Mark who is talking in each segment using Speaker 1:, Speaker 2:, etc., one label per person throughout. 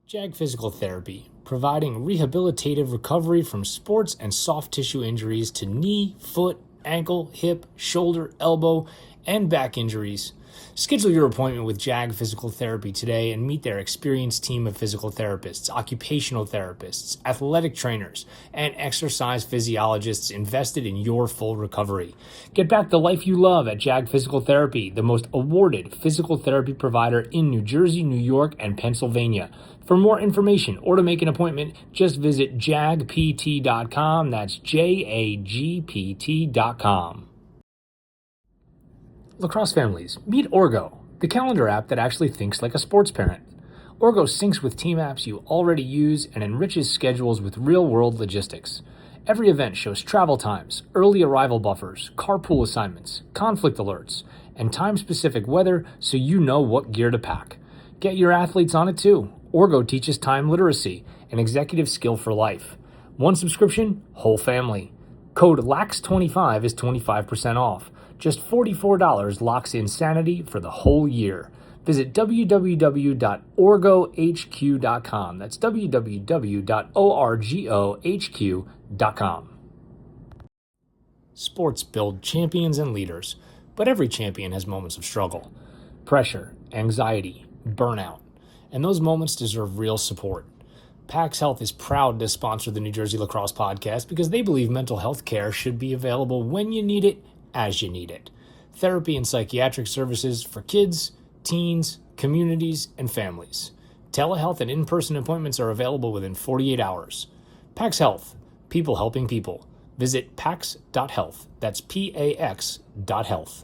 Speaker 1: JAG Physical Therapy, providing rehabilitative recovery from sports and soft tissue injuries to knee, foot, ankle, hip, shoulder, elbow, and back injuries. Schedule your appointment with JAG Physical Therapy today and meet their experienced team of physical therapists, occupational therapists, athletic trainers, and exercise physiologists invested in your full recovery. Get back the life you love at JAG Physical Therapy, the most awarded physical therapy provider in New Jersey, New York, and Pennsylvania. For more information or to make an appointment, just visit jagpt.com. That's jagpt.com. Lacrosse families, meet Orgo, the calendar app that actually thinks like a sports parent. Orgo syncs with team apps you already use and enriches schedules with real-world logistics. Every event shows travel times, early arrival buffers, carpool assignments, conflict alerts, and time-specific weather so you know what gear to pack. Get your athletes on it too. Orgo teaches time literacy, an executive skill for life. One subscription, whole family. Code LAX25 is 25% off. Just $44 locks in sanity for the whole year. Visit www.orgohq.com. That's www.orgohq.com. Sports build champions and leaders, but every champion has moments of struggle. Pressure, anxiety, burnout. And those moments deserve real support. PAX Health is proud to sponsor the New Jersey Lacrosse Podcast because they believe mental health care should be available when you need it, as you need it. Therapy and psychiatric services for kids, teens, communities, and families. Telehealth and in-person appointments are available within 48 hours. PAX Health, people helping people. Visit pax.health. That's PAX.health.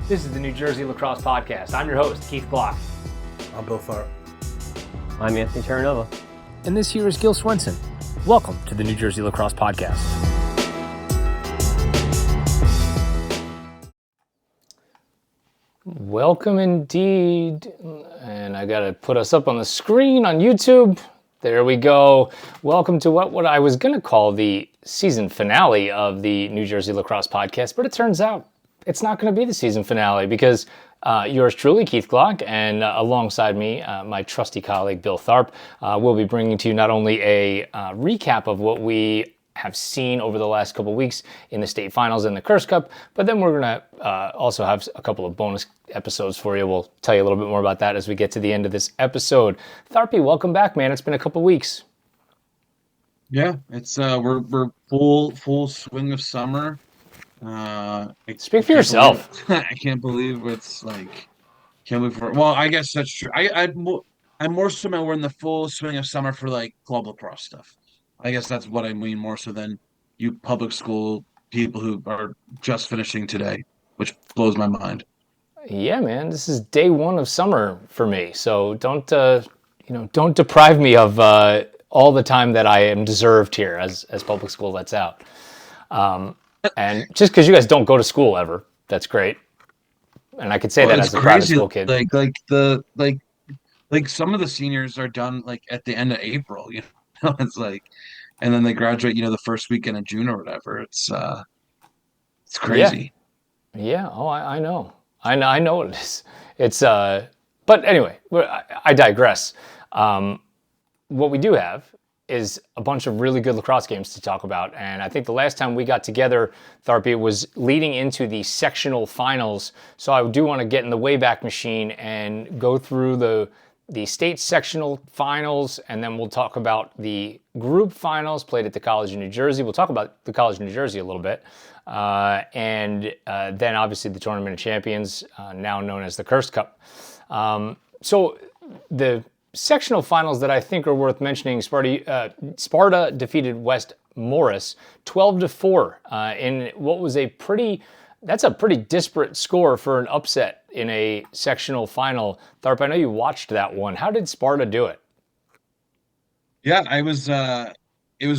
Speaker 1: This is the New Jersey Lacrosse Podcast. I'm your host, Keith Glock.
Speaker 2: I'm Bill Tharp.
Speaker 3: I'm Anthony Terranova.
Speaker 1: And this here is Gil Swenson. Welcome to the New Jersey Lacrosse Podcast. Welcome indeed. And I got to put us up on the screen on YouTube. There we go. Welcome to what I was going to call the season finale of the New Jersey Lacrosse Podcast, but it turns out it's not going to be the season finale because yours truly, Keith Glock, and alongside me, my trusty colleague, Bill Tharp, will be bringing to you not only a recap of what we have seen over the last couple weeks in the state finals and the Kirst Cup, but then we're going to also have a couple of bonus episodes for you. We'll tell you a little bit more about that as we get to the end of this episode. Tharpy, welcome back, man. It's been a couple weeks.
Speaker 2: Yeah, it's we're full swing of summer.
Speaker 1: Speak for yourself.
Speaker 2: I can't believe it's like, well, I guess that's true. I'm more so we're in the full swing of summer for like club lacrosse stuff. I guess that's what I mean more so than you public school people who are just finishing today, which blows my mind.
Speaker 1: Yeah, man, this is day one of summer for me. So don't deprive me of all the time that I am deserved here as public school lets out. And just because you guys don't go to school ever, that's great. And I could say that as a private school kid.
Speaker 2: Like some of the seniors are done like at the end of April, you know, it's like, and then they graduate, you know, the first weekend of June or whatever. It's crazy.
Speaker 1: Yeah. Oh, I know. I know what it is. It's but anyway, I digress. What we do have is a bunch of really good lacrosse games to talk about. And I think the last time we got together, Tharpy, was leading into the sectional finals. So I do want to get in the Wayback Machine and go through the state sectional finals, and then we'll talk about the group finals played at the College of New Jersey. We'll talk about the College of New Jersey a little bit. And then obviously the Tournament of Champions, now known as the Kirst Cup. So the sectional finals that I think are worth mentioning, Sparta defeated West Morris 12-4 in what was that's a pretty disparate score for an upset in a sectional final. Tharp, I know you watched that one. How did Sparta do it?
Speaker 2: Yeah, it was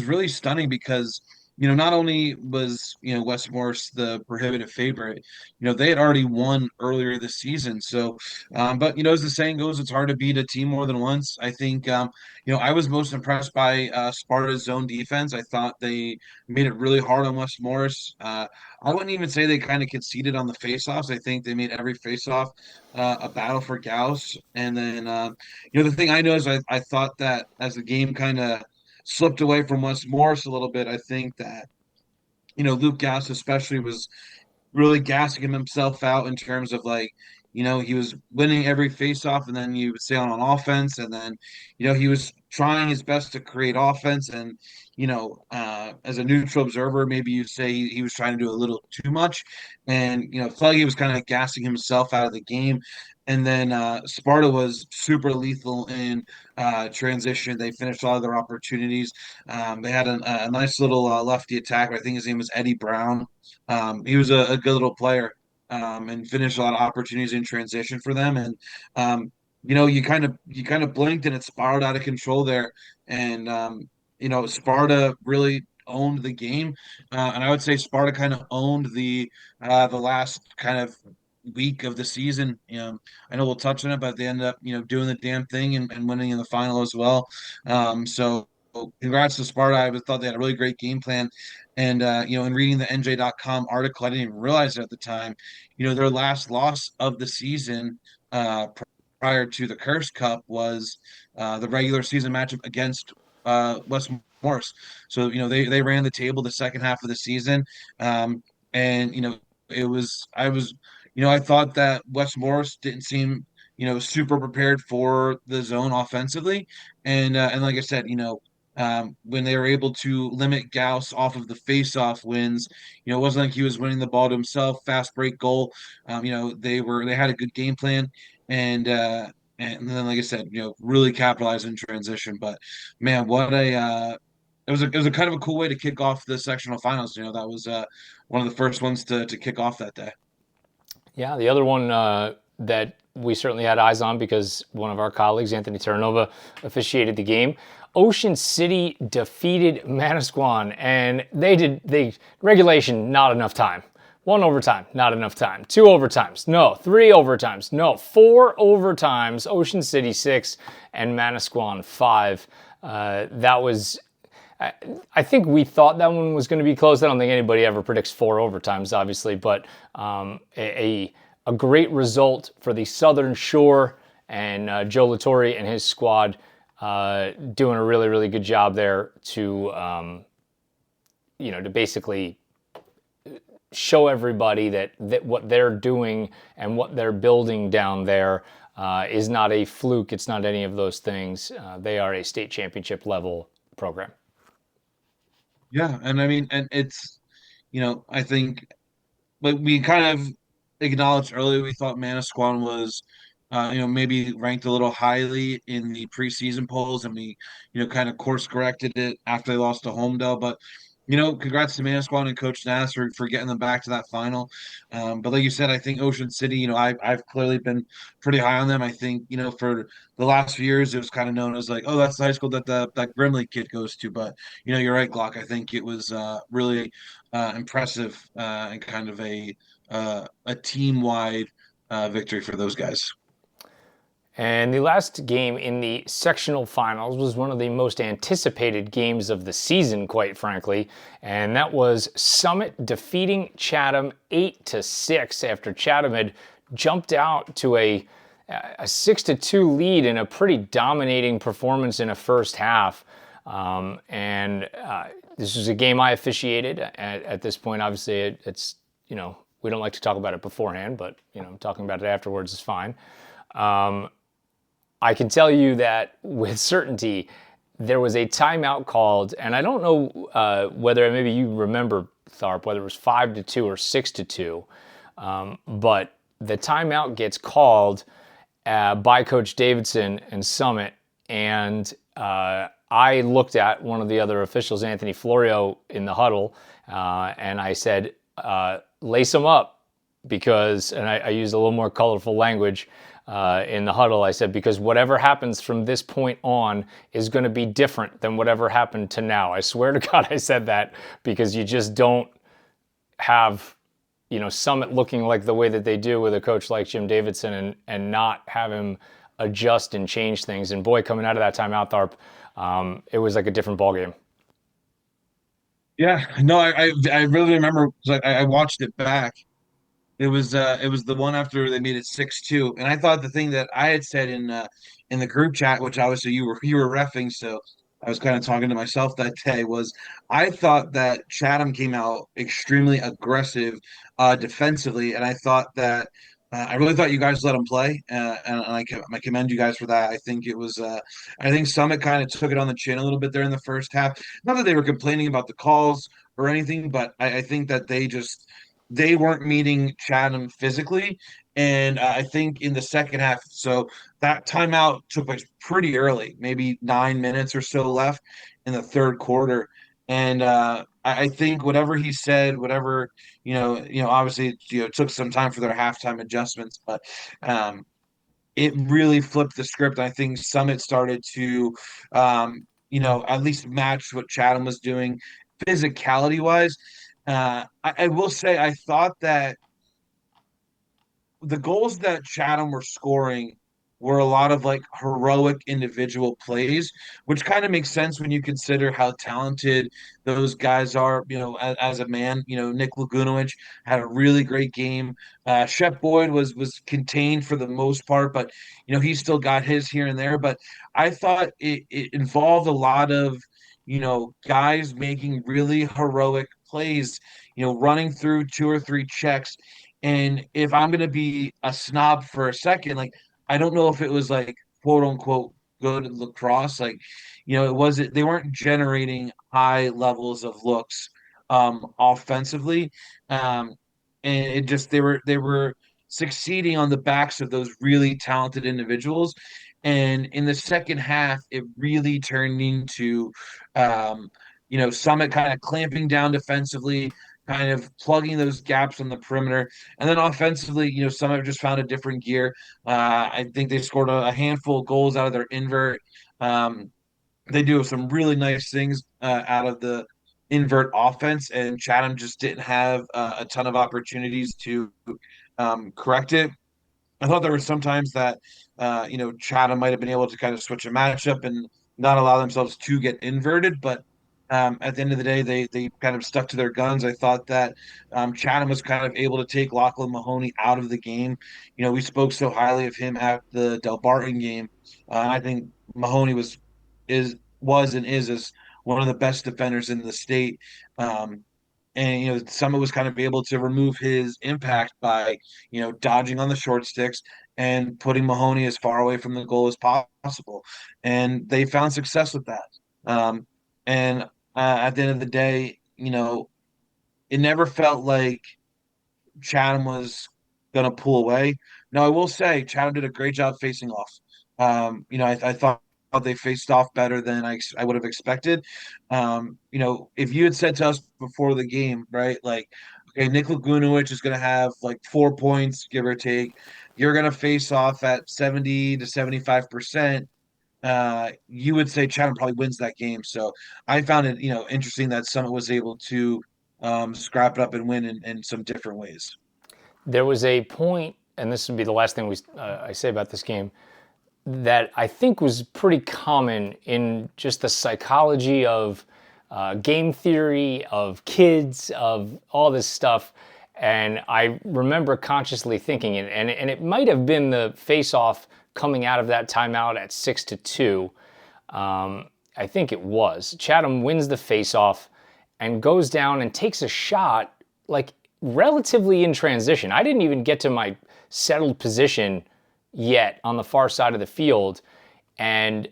Speaker 2: really stunning because not only was, West Morris the prohibitive favorite, they had already won earlier this season. So, but, as the saying goes, it's hard to beat a team more than once. I think, I was most impressed by Sparta's zone defense. I thought they made it really hard on West Morris. I wouldn't even say they kind of conceded on the faceoffs. I think they made every faceoff a battle for Gauss. And then, the thing I know is I thought that as the game kind of slipped away from West Morris a little bit, I think that, Luke Gauss especially was really gassing himself out in terms of like, he was winning every faceoff, and then you would stay on offense, and then, he was trying his best to create offense, and as a neutral observer, maybe you say he was trying to do a little too much, and Fluggy was kind of gassing himself out of the game. And then Sparta was super lethal in transition. They finished a lot of their opportunities. They had a nice little lefty attack. I think his name was Eddie Brown. He was a good little player, and finished a lot of opportunities in transition for them. And you kind of blinked and it spiraled out of control there. And Sparta really owned the game, and I would say Sparta kind of owned the last kind of week of the season. I know we'll touch on it, but they ended up doing the damn thing and winning in the final as well. So congrats to Sparta. I thought they had a really great game plan. And, in reading the NJ.com article, I didn't even realize it at the time, their last loss of the season prior to the Kirst Cup was the regular season matchup against West Morris. So, they ran the table the second half of the season. And, I thought that West Morris didn't seem, super prepared for the zone offensively. And like I said, when they were able to limit Gauss off of the face-off wins, it wasn't like he was winning the ball to himself, fast break goal. They had a good game plan, and and then like I said, really capitalized in transition. But man, what a it was a kind of a cool way to kick off the sectional finals. That was one of the first ones to kick off that day.
Speaker 1: Yeah, the other one that we certainly had eyes on because one of our colleagues, Anthony Terranova, officiated the game. Ocean City defeated Manasquan, and they regulation, not enough time. 1 overtime, not enough time. 2 overtimes, no. 3 overtimes, no. 4 overtimes, Ocean City 6 and Manasquan 5. That was, I think we thought that one was going to be close. I don't think anybody ever predicts 4 overtimes, obviously, but a great result for the Southern Shore, and Joe Latore and his squad doing a really, really good job there to basically show everybody that what they're doing and what they're building down there is not a fluke. It's not any of those things. They are a state championship level program.
Speaker 2: Yeah, and I mean, and it's, I think, like we kind of acknowledged earlier, we thought Manasquan was, maybe ranked a little highly in the preseason polls, and we, kind of course corrected it after they lost to Homedale. But, congrats to Manasquan and Coach Nass for getting them back to that final. But like you said, I think Ocean City, I've clearly been pretty high on them. I think, for the last few years, it was kind of known as like, oh, that's the high school that that Grimley kid goes to. But, you're right, Glock. I think it was really impressive, and kind of a team-wide victory for those guys.
Speaker 1: And the last game in the sectional finals was one of the most anticipated games of the season, quite frankly, and that was Summit defeating Chatham 8-6 after Chatham had jumped out to a 6-2 lead in a pretty dominating performance in a first half. This was a game I officiated. At this point, obviously, it's we don't like to talk about it beforehand, but talking about it afterwards is fine. I can tell you that with certainty, there was a timeout called, and I don't know whether maybe you remember, Tharp, whether it was 5-2 or 6-2, but the timeout gets called by Coach Davidson and Summit, and I looked at one of the other officials, Anthony Florio, in the huddle, and I said, lace them up, because, and I used a little more colorful language, in the huddle. I said, because whatever happens from this point on is going to be different than whatever happened to now. I swear to God I said that, because you just don't have, Summit looking like the way that they do with a coach like Jim Davidson, and not have him adjust and change things. And boy, coming out of that timeout, Tharp, it was like a different ballgame.
Speaker 2: Yeah, no, I really remember. Like I watched it back. It was the one after they made it 6-2, and I thought the thing that I had said in the group chat, which obviously you were reffing, so I was kind of talking to myself that day, was I thought that Chatham came out extremely aggressive defensively, and I thought that I really thought you guys let them play, and I commend you guys for that. I think it was I think Summit kind of took it on the chin a little bit there in the first half. Not that they were complaining about the calls or anything, but I think that they weren't meeting Chatham physically. And I think in the second half, so that timeout took place pretty early, maybe 9 minutes or so left in the third quarter. And I think whatever he said, whatever, obviously, it took some time for their halftime adjustments, but it really flipped the script. I think Summit started to, at least match what Chatham was doing physicality wise. I will say I thought that the goals that Chatham were scoring were a lot of like heroic individual plays, which kind of makes sense when you consider how talented those guys are. As a man, Nick Lagunowich had a really great game. Shep Boyd was contained for the most part, but he still got his here and there. But I thought it involved a lot of guys making really heroic plays, running through two or three checks. And if I'm going to be a snob for a second, like, I don't know if it was like quote unquote good lacrosse. Like, they weren't generating high levels of looks offensively. And it just they were succeeding on the backs of those really talented individuals. And in the second half, it really turned into Summit kind of clamping down defensively, kind of plugging those gaps on the perimeter. And then offensively, Summit just found a different gear. I think they scored a handful of goals out of their invert. They do some really nice things out of the invert offense, and Chatham just didn't have a ton of opportunities to correct it. I thought there were some times that Chatham might have been able to kind of switch a matchup and not allow themselves to get inverted, but at the end of the day, they kind of stuck to their guns. I thought that Chatham was kind of able to take Lachlan Mahoney out of the game. We spoke so highly of him at the Delbarton game. I think Mahoney was and is as one of the best defenders in the state. And Summit was kind of able to remove his impact by dodging on the short sticks and putting Mahoney as far away from the goal as possible, and they found success with that. And at the end of the day, it never felt like Chatham was going to pull away. Now, I will say Chatham did a great job facing off. I thought they faced off better than I would have expected. If you had said to us before the game, right, like, okay, Nick Lagunowich is going to have like 4 points, give or take. You're going to face off at 70 to 75%. You would say Chatham probably wins that game. So I found it, interesting that Summit was able to scrap it up and win in some different ways.
Speaker 1: There was a point, and this would be the last thing I say about this game, that I think was pretty common in just the psychology of game theory, of kids, of all this stuff. And I remember consciously thinking it, and it might have been the face-off coming out of that timeout at 6-2. I think it was. Chatham wins the face-off and goes down and takes a shot, like, relatively in transition. I didn't even get to my settled position yet on the far side of the field. And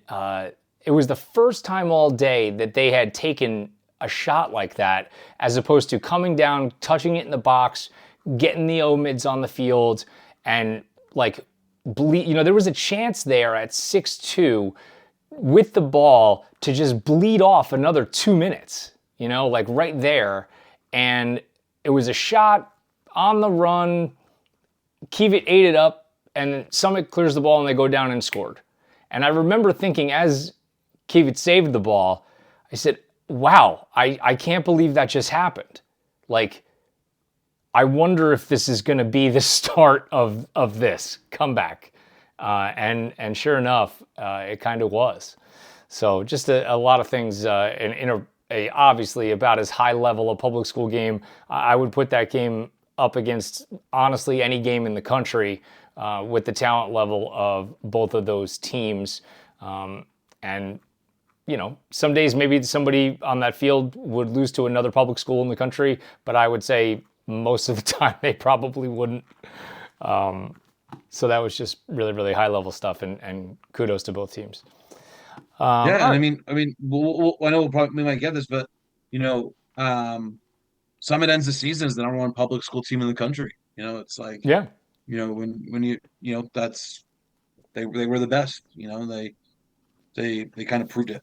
Speaker 1: it was the first time all day that they had taken a shot like that, as opposed to coming down, touching it in the box, getting the O-mids on the field, and like there was a chance there at 6-2 with the ball to just bleed off another 2 minutes, like right there. And it was a shot on the run. Kiewit ate it up and Summit clears the ball and they go down and scored. And I remember thinking as Keevan saved the ball, I said, wow, I can't believe that just happened. Like, I wonder if this is going to be the start of this comeback. And sure enough, it kind of was. So just a lot of things in a obviously about as high level a public school game. I would put that game up against honestly any game in the country with the talent level of both of those teams. And some days maybe somebody on that field would lose to another public school in the country, but I would say most of the time they probably wouldn't. So that was just really, really high level stuff, and kudos to both teams.
Speaker 2: Yeah, and I mean, I know we might get this, but Summit ends the season as the number one public school team in the country. It's like,
Speaker 1: yeah,
Speaker 2: when that's they were the best. They kind of proved it.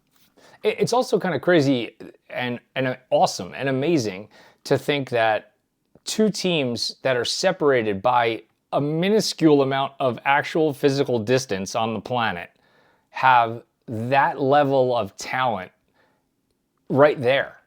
Speaker 1: It's also kind of crazy and awesome and amazing to think that two teams that are separated by a minuscule amount of actual physical distance on the planet have that level of talent right there,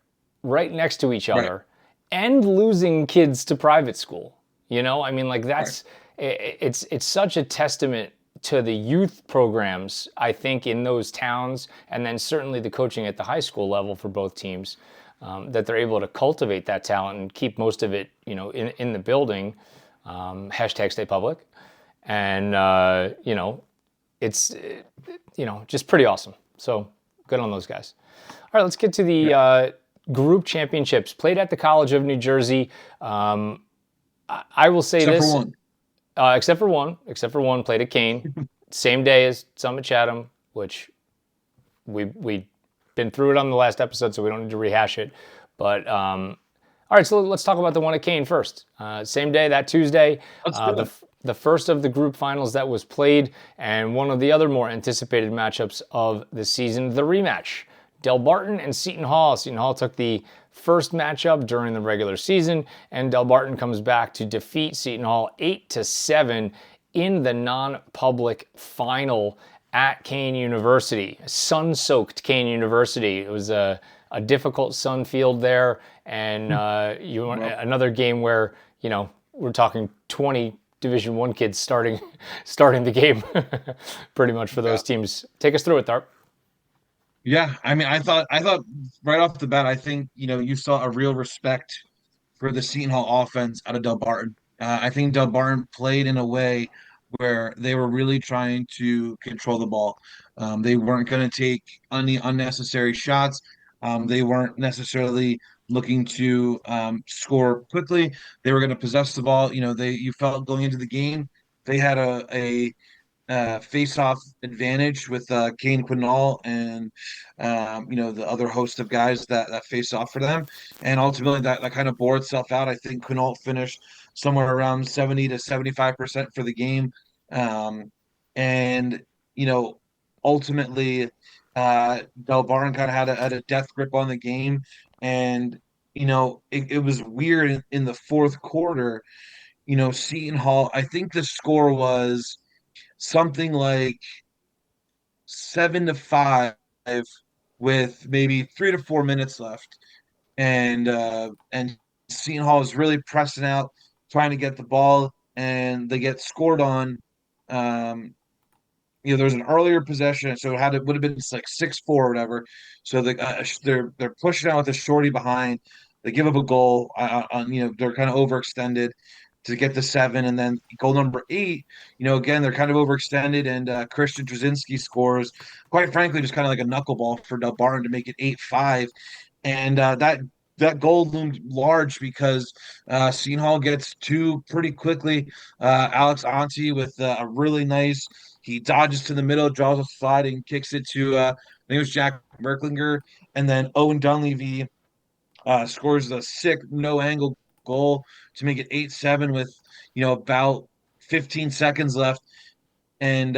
Speaker 1: right next to each other, right, and losing kids to private school. I mean, like that's right. It's such a testament to the youth programs, I think, in those towns, and then certainly the coaching at the high school level for both teams, that they're able to cultivate that talent and keep most of it, in the building. Hashtag stay public. And, it's, just pretty awesome. So good on those guys. All right, let's get to the group championships played at the College of New Jersey. I will say
Speaker 2: except
Speaker 1: this.
Speaker 2: For one.
Speaker 1: Except for one played at Kean, same day as Summit Chatham, which we been through it on the last episode, so we don't need to rehash it. But all right, so let's talk about the one at Kean first. Same day, that Tuesday, the first of the group finals that was played, and one of the other more anticipated matchups of the season, the rematch. Delbarton and Seton Hall. Seton Hall took the first matchup during the regular season, and Delbarton comes back to defeat Seton Hall 8-7 in the non-public final at Kean University. Sun-soaked Kean University. It was a difficult sun field there, and another game where we're talking 20 Division I kids starting the game, pretty much for those teams. Take us through it, Tharp.
Speaker 2: Yeah, I mean, I thought right off the bat, I think you saw a real respect for the Seton Hall offense out of Delbarton. I think Delbarton played in a way where they were really trying to control the ball. They weren't going to take any unnecessary shots. They weren't necessarily looking to score quickly. They were going to possess the ball. You felt going into the game they had a face-off advantage with Kane Quinall and the other host of guys that face off for them, and ultimately that kind of bore itself out. I think Quinall finished somewhere around 70 to 75% for the game, and ultimately Delbarton kind of had a death grip on the game, and it was weird in the fourth quarter. Seton Hall, I think the score was something like 7-5 with maybe 3 to 4 minutes left, and Seton Hall is really pressing out, trying to get the ball, and they get scored on. There's an earlier possession, so it would have been like 6-4 or whatever. So they're pushing out with a shorty behind. They give up a goal. They're kind of overextended to get the 7, and then goal number 8. Again, they're kind of overextended, and Christian Trzynski scores. Quite frankly, just kind of like a knuckleball for Delbarton to make it 8-5, and that goal loomed large because Seton Hall gets 2 pretty quickly. Alex Anti with a really nice. He dodges to the middle, draws a slide, and kicks it to I think it was Jack Merklinger, and then Owen Dunleavy scores a sick no angle goal to make it 8-7 with about 15 seconds left. And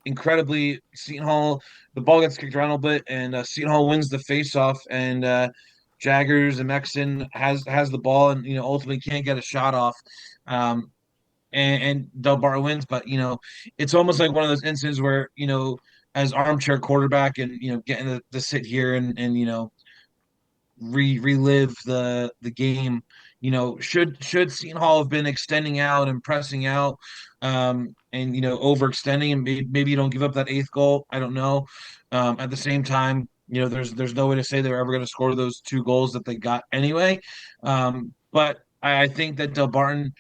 Speaker 2: incredibly, Seton Hall, the ball gets kicked around a little bit, and Seton Hall wins the faceoff, and Jaggers and Mexon has the ball, and ultimately can't get a shot off. and Delbarton wins. But it's almost like one of those instances where as armchair quarterback and getting to sit here and relive the game. Should Seton Hall have been extending out and pressing out, and overextending, and maybe you don't give up that eighth goal. I don't know. At the same time, there's no way to say they're ever going to score those two goals that they got anyway. But I think that Delbarton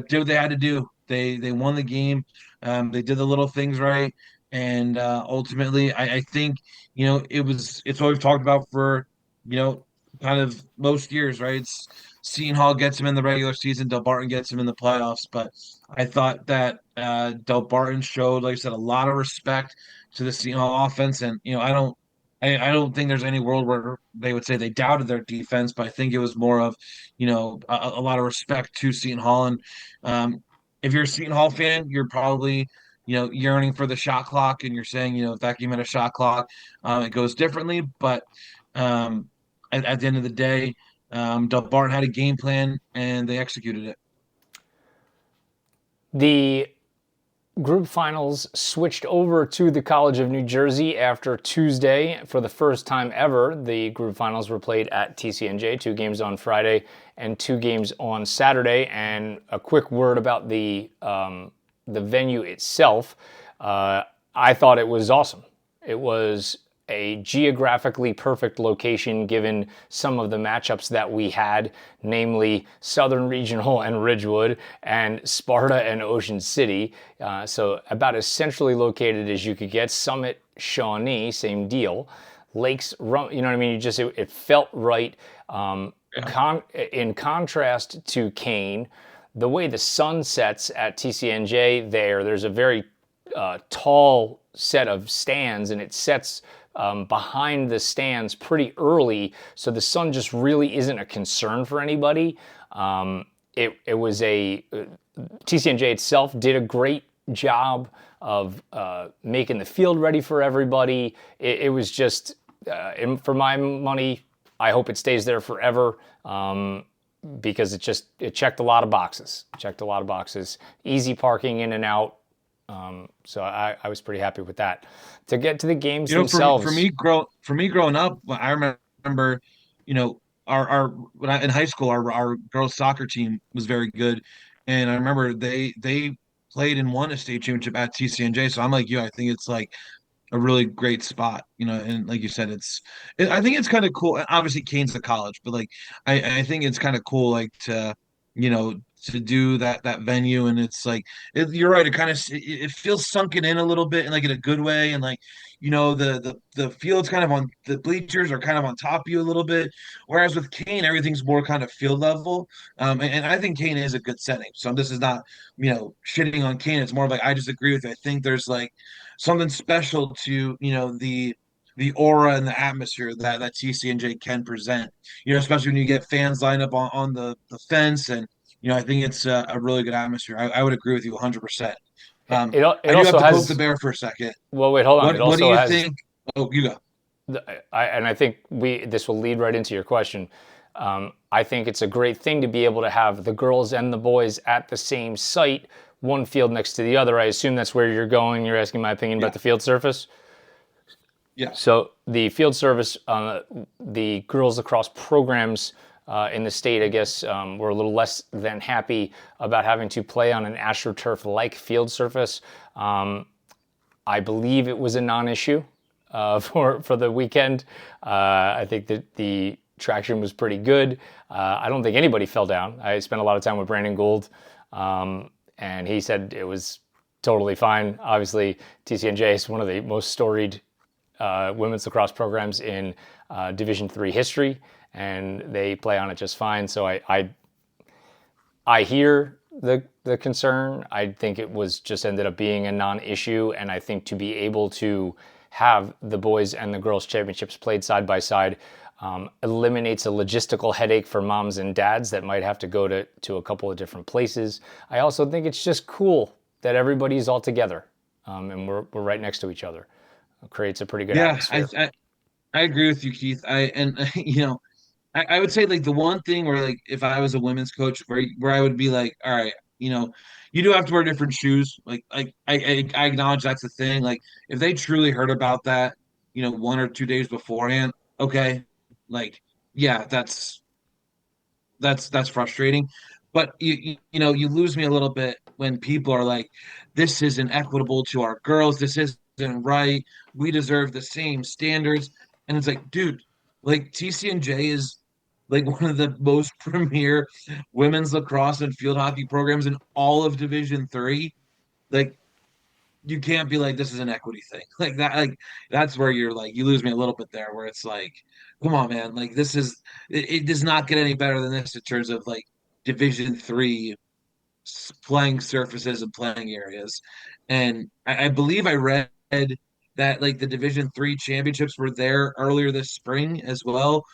Speaker 2: did what they had to do. They won the game. They did the little things right, and ultimately, I think it's what we've talked about for kind of most years, right? It's Seton Hall gets him in the regular season, Delbarton gets him in the playoffs. But I thought that Delbarton showed, like I said, a lot of respect to the Seton Hall offense, and I don't think there's any world where they would say they doubted their defense, but I think it was more of a lot of respect to Seton Hall. And if you're a Seton Hall fan, you're probably yearning for the shot clock, and you're saying if that game had a shot clock, it goes differently. But um, at the end of the day, Delbarton had a game plan and they executed it.
Speaker 1: The group finals switched over to the College of New Jersey after Tuesday. For the first time ever, the group finals were played at TCNJ, 2 games on Friday and 2 games on Saturday. And a quick word about the venue itself. I thought it was awesome. It was a geographically perfect location given some of the matchups that we had, namely Southern Regional and Ridgewood and Sparta and Ocean City. So about as centrally located as you could get. Summit, Shawnee, same deal. Lakes, you know what I mean? It felt right. In contrast to Kean, the way the sun sets at TCNJ there's a very tall set of stands, and it sets behind the stands pretty early, so the sun just really isn't a concern for anybody. It was TCNJ itself did a great job of making the field ready for everybody. It was just, for my money, I hope it stays there forever. Because it checked a lot of boxes. Easy parking in and out. So I was pretty happy with that. To get to the games themselves.
Speaker 2: For me growing up, I remember, our in high school, our girls soccer team was very good, and I remember they played and won a state championship at TCNJ. So I'm like you, I think it's like a really great spot, and like you said, I think it's kind of cool. Obviously, Kane's a college, but like I think it's kind of cool, like you know, to do that venue, and it's like you're right. It feels sunken in a little bit, and like in a good way, and like the field's kind of on the bleachers are kind of on top of you a little bit, whereas with Kane, everything's more kind of field level. And I think Kane is a good setting. So this is not shitting on Kane. It's more of like I just agree with you. I think there's like something special to the aura and the atmosphere that TCNJ can present. Especially when you get fans lined up on the fence, and I think it's a really good atmosphere. I would agree with you 100%.
Speaker 1: It
Speaker 2: I do
Speaker 1: also
Speaker 2: have to
Speaker 1: has
Speaker 2: poke the bear for a second.
Speaker 1: Well, wait, hold on. It
Speaker 2: What do
Speaker 1: also
Speaker 2: you
Speaker 1: has.
Speaker 2: think? Oh, you go.
Speaker 1: I think this will lead right into your question. I think it's a great thing to be able to have the girls and the boys at the same site, one field next to the other. I assume that's where you're going. You're asking my opinion about the field surface.
Speaker 2: Yeah.
Speaker 1: So the field service, the girls lacrosse programs in the state, I guess, were a little less than happy about having to play on an AstroTurf-like field surface. I believe it was a non-issue for the weekend. I think that the traction was pretty good. I don't think anybody fell down. I spent a lot of time with Brandon Gould, and he said it was totally fine. Obviously, TCNJ is one of the most storied women's lacrosse programs in Division III history, and they play on it just fine. So I hear the concern. I think it was just ended up being a non-issue, and I think to be able to have the boys and the girls championships played side by side eliminates a logistical headache for moms and dads that might have to go to a couple of different places. I also think it's just cool that everybody's all together and we're right next to each other. It creates a pretty good atmosphere.
Speaker 2: I agree with you, Keith. I would say like the one thing where like if I was a women's coach where I would be like, all right, you do have to wear different shoes. I acknowledge that's the thing. Like if they truly heard about that, 1 or 2 days beforehand, okay, like yeah, that's frustrating. But you lose me a little bit when people are like, this isn't equitable to our girls. This isn't right. We deserve the same standards. And it's like, dude, like TCNJ is like one of the most premier women's lacrosse and field hockey programs in all of Division 3. Like you can't be like this is an equity thing like that. Like that's where you're like you lose me a little bit there, where it's like, come on, man. Like it does not get any better than this in terms of like Division 3 playing surfaces and playing areas. And I believe I read that like the Division 3 championships were there earlier this spring as well,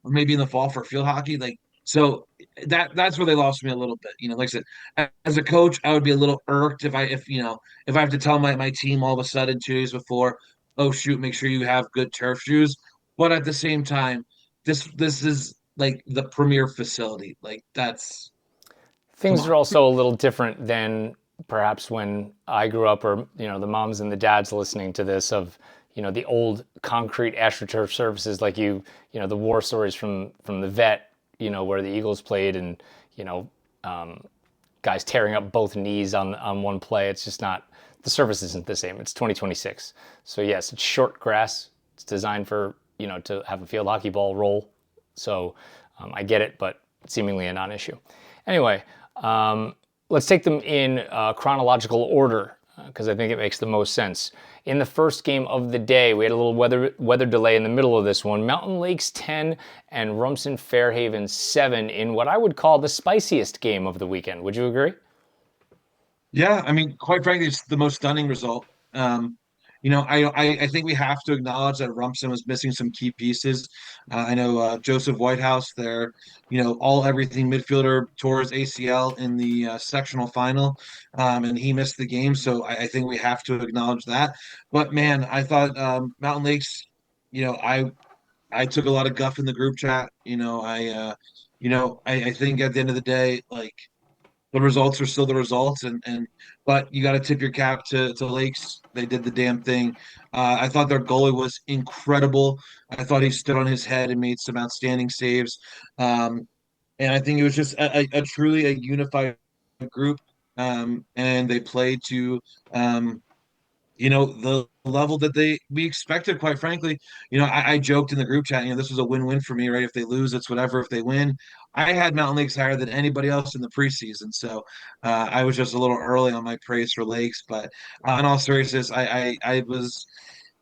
Speaker 2: or maybe in the fall for field hockey. Like so that's where they lost me a little bit. Like I said, as a coach, I would be a little irked if I have to tell my team all of a sudden 2 days before, oh shoot, make sure you have good turf shoes. But at the same time, this is like the premier facility. Like that's come
Speaker 1: Things
Speaker 2: on.
Speaker 1: are also a little different than perhaps when I grew up, or the moms and the dads listening to this, of the old concrete astroturf surfaces, like the war stories from the vet, where the Eagles played, and guys tearing up both knees on one play. It's just not, the surface isn't the same. It's 2026. So yes, it's short grass. It's designed for to have a field hockey ball roll. So I get it, but seemingly a non-issue. Anyway, let's take them in chronological order, because I think it makes the most sense. In the first game of the day, we had a little weather delay in the middle of this one. Mountain Lakes 10 and Rumson Fairhaven 7 in what I would call the spiciest game of the weekend. Would you agree?
Speaker 2: Yeah, I mean, quite frankly, it's the most stunning result. I think we have to acknowledge that Rumson was missing some key pieces. I know Joseph Whitehouse, their all everything midfielder, tore his ACL in the sectional final, and he missed the game. So I think we have to acknowledge that. But man, I thought Mountain Lakes. I took a lot of guff in the group chat. I think at the end of the day, like the results are still the results, and but you got to tip your cap to Lakes. They did the damn thing. I thought their goalie was incredible. I thought he stood on his head and made some outstanding saves. And I think it was just a truly a unified group. And they played to the level that we expected, quite frankly. I joked in the group chat, this was a win-win for me, right? If they lose, it's whatever. If they win, I had Mountain Lakes higher than anybody else in the preseason. So I was just a little early on my praise for Lakes. But in all seriousness, I was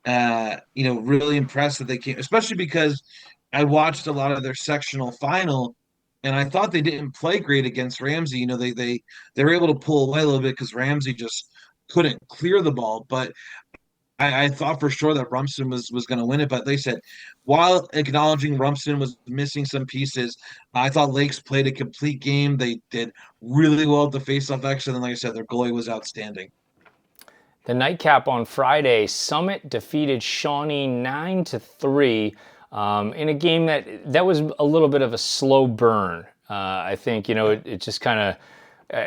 Speaker 2: really impressed that they came, especially because I watched a lot of their sectional final. And I thought they didn't play great against Ramsey. They were able to pull away a little bit because Ramsey just couldn't clear the ball. But I thought for sure that Rumson was going to win it. But they said, while acknowledging Rumson was missing some pieces, I thought Lakes played a complete game. They did really well at the faceoff action. And like I said, their goalie was outstanding.
Speaker 1: The nightcap on Friday, Summit defeated Shawnee 9-3 in a game that was a little bit of a slow burn. I think it just kind of,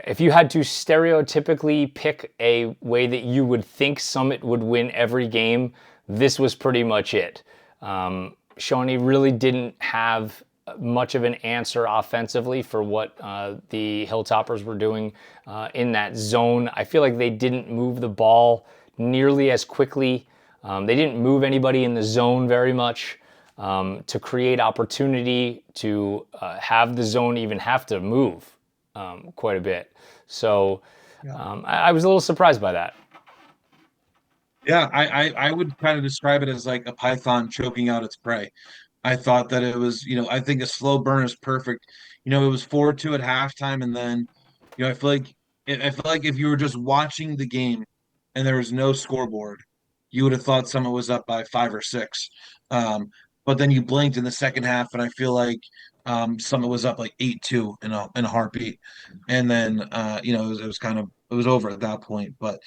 Speaker 1: if you had to stereotypically pick a way that you would think Summit would win every game, this was pretty much it. Shawnee really didn't have much of an answer offensively for what the Hilltoppers were doing in that zone. I feel like they didn't move the ball nearly as quickly. They didn't move anybody in the zone very much to create opportunity to have the zone even have to move quite a bit. So I was a little surprised by that.
Speaker 2: Yeah, I would kind of describe it as like a python choking out its prey. I thought that it was, I think a slow burn is perfect. It was 4-2 at halftime, and then, I feel like if you were just watching the game and there was no scoreboard, you would have thought someone was up by 5 or 6. But then you blinked in the second half, and I feel like someone was up like 8-2 in a heartbeat, and then it was kind of it was over at that point. But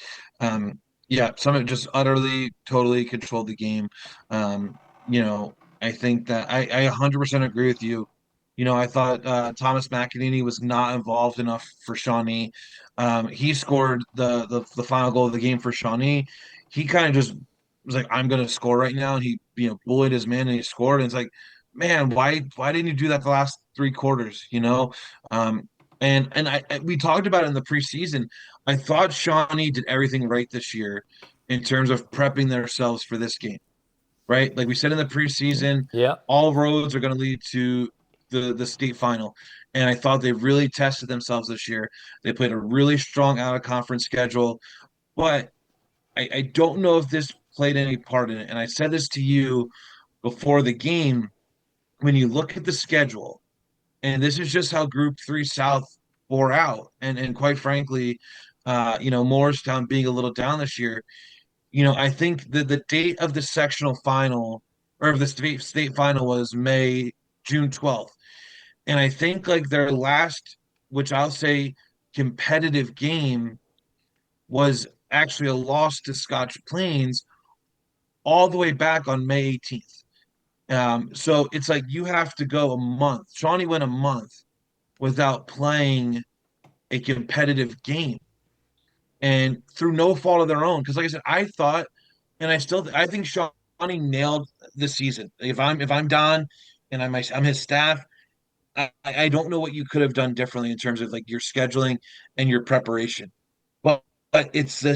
Speaker 2: yeah, someone just utterly, totally controlled the game. Um, you know, I think that I 100% agree with you. I thought Thomas McEnany was not involved enough for Shawnee. He scored the final goal of the game for Shawnee. He kind of just was like, I'm going to score right now. And he, bullied his man and he scored. And it's like, man, why didn't you do that the last 3 quarters, Um, we talked about it in the preseason. I thought Shawnee did everything right this year in terms of prepping themselves for this game, right? Like we said in the preseason,
Speaker 1: Yeah.
Speaker 2: all roads are going to lead to the state final. And I thought they really tested themselves this year. They played a really strong out of conference schedule, but I don't know if this played any part in it. And I said this to you before the game. When you look at the schedule, and this is just how Group 3 South bore out, and quite frankly, Morristown being a little down this year, I think the date of the sectional final or of the state final was June 12th. And I think like their last, which I'll say competitive game, was actually a loss to Scotch Plains all the way back on May 18th. So it's like you have to go a month. Shawnee went a month without playing a competitive game, and through no fault of their own. Because like I said, I thought, and I think Shawnee nailed the season. If I'm Don and I'm his staff, I don't know what you could have done differently in terms of like your scheduling and your preparation. But it's a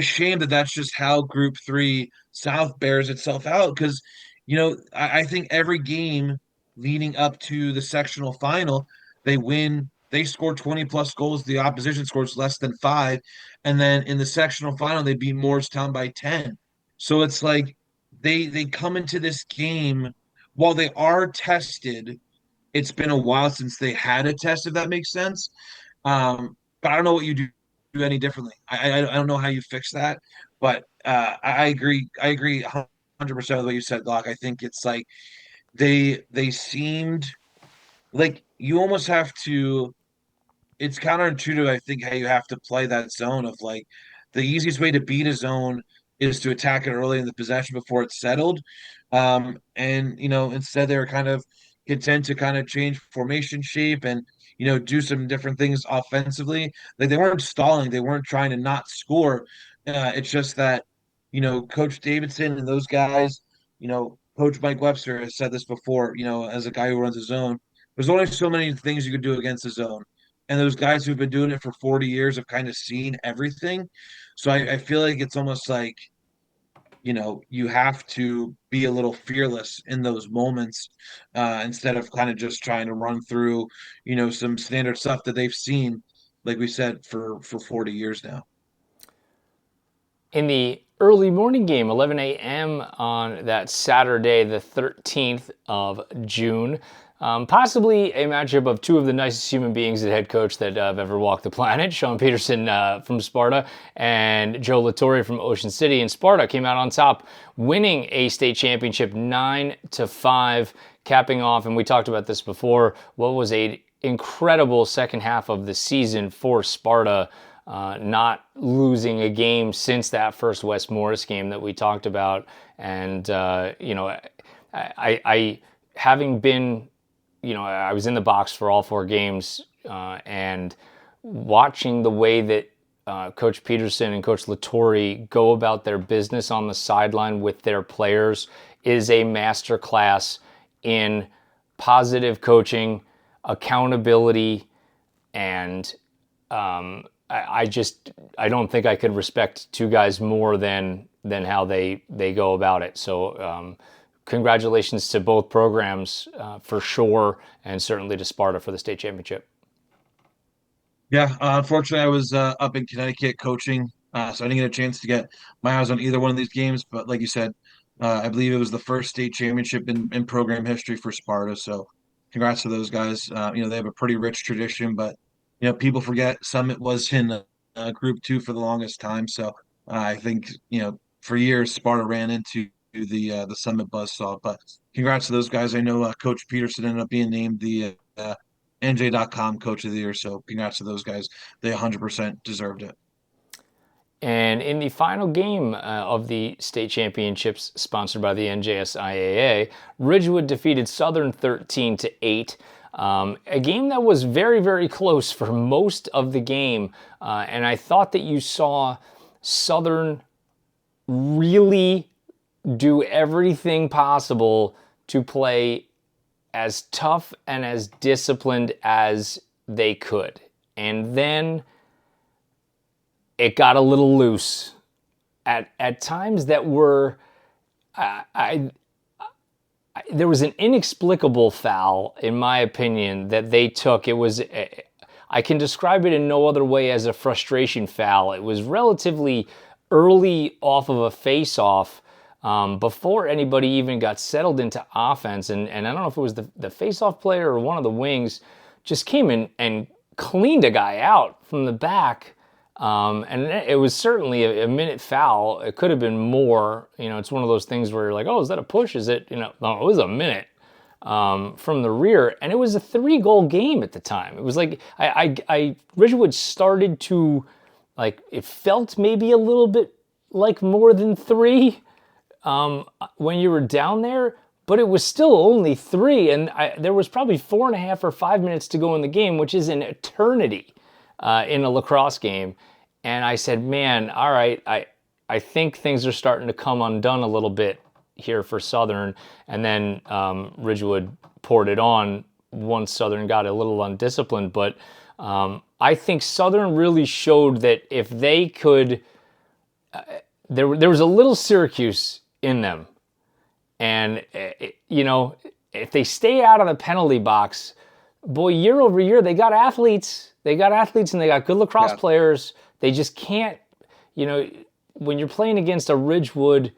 Speaker 2: shame that that's just how Group 3 South bears itself out. Because I think every game leading up to the sectional final, they win. They score 20 plus goals. The opposition scores less than 5, and then in the sectional final, they beat Morristown by 10. So it's like they come into this game while they are tested. It's been a while since they had a test, if that makes sense. But I don't know what you do any differently. I don't know how you fix that, but I agree. I agree 100% with what you said, Glock. I think it's like they seemed like you almost have to. It's counterintuitive, I think, how you have to play that zone of like the easiest way to beat a zone is to attack it early in the possession before it's settled. And instead they were kind of content to kind of change formation shape and do some different things offensively. Like they weren't stalling, they weren't trying to not score. It's just that Coach Davidson and those guys, Coach Mike Webster has said this before. As a guy who runs a zone, there's only so many things you could do against a zone, and those guys who've been doing it for 40 years have kind of seen everything. So I feel like it's almost like, you have to be a little fearless in those moments instead of kind of just trying to run through, some standard stuff that they've seen, like we said, for 40 years now.
Speaker 1: In the early morning game, 11 a.m. on that Saturday, the 13th of June. Possibly a matchup of two of the nicest human beings at head coach that have ever walked the planet, Sean Peterson from Sparta and Joe Latore from Ocean City. And Sparta came out on top, winning a state championship 9-5, capping off, and we talked about this before, what was a incredible second half of the season for Sparta. Not losing a game since that first West Morris game that we talked about. And, I having been, I was in the box for all 4 games and watching the way that Coach Peterson and Coach Latore go about their business on the sideline with their players is a masterclass in positive coaching, accountability, and I don't think I could respect two guys more than how they go about it. So congratulations to both programs for sure, and certainly to Sparta for the state championship.
Speaker 2: Yeah, unfortunately, I was up in Connecticut coaching, so I didn't get a chance to get my eyes on either one of these games. But like you said, I believe it was the first state championship in program history for Sparta. So congrats to those guys. They have a pretty rich tradition, but people forget Summit was in Group 2 for the longest time. So I think for years Sparta ran into the Summit buzzsaw. But congrats to those guys. I know Coach Peterson ended up being named the NJ.com Coach of the Year. So congrats to those guys. They 100% deserved it.
Speaker 1: And in the final game of the state championships sponsored by the NJSIAA, Ridgewood defeated Southern 13-8. A game that was very, very close for most of the game. And I thought that you saw Southern really do everything possible to play as tough and as disciplined as they could. And then it got a little loose at times that were, there was an inexplicable foul, in my opinion, that they took. It was, I can describe it in no other way as a frustration foul. It was relatively early off of a face-off, before anybody even got settled into offense. And I don't know if it was the face-off player or one of the wings just came in and cleaned a guy out from the back. And it was certainly a minute foul. It could have been more. It's one of those things where you're like, oh, is that a push? Is it, no, it was a minute from the rear. And it was a 3-goal game at the time. It was like, Ridgewood started to, like, it felt maybe a little bit like more than 3 when you were down there, but it was still only 3. And there was probably 4.5 or 5 minutes to go in the game, which is an eternity in a lacrosse game. And I said, man, all right, I think things are starting to come undone a little bit here for Southern. And then Ridgewood poured it on once Southern got a little undisciplined. But I think Southern really showed that if they could, there was a little Syracuse in them. And, if they stay out of the penalty box, boy, year over year, they got athletes. They got athletes and they got good lacrosse players. They just can't, when you're playing against a Ridgewood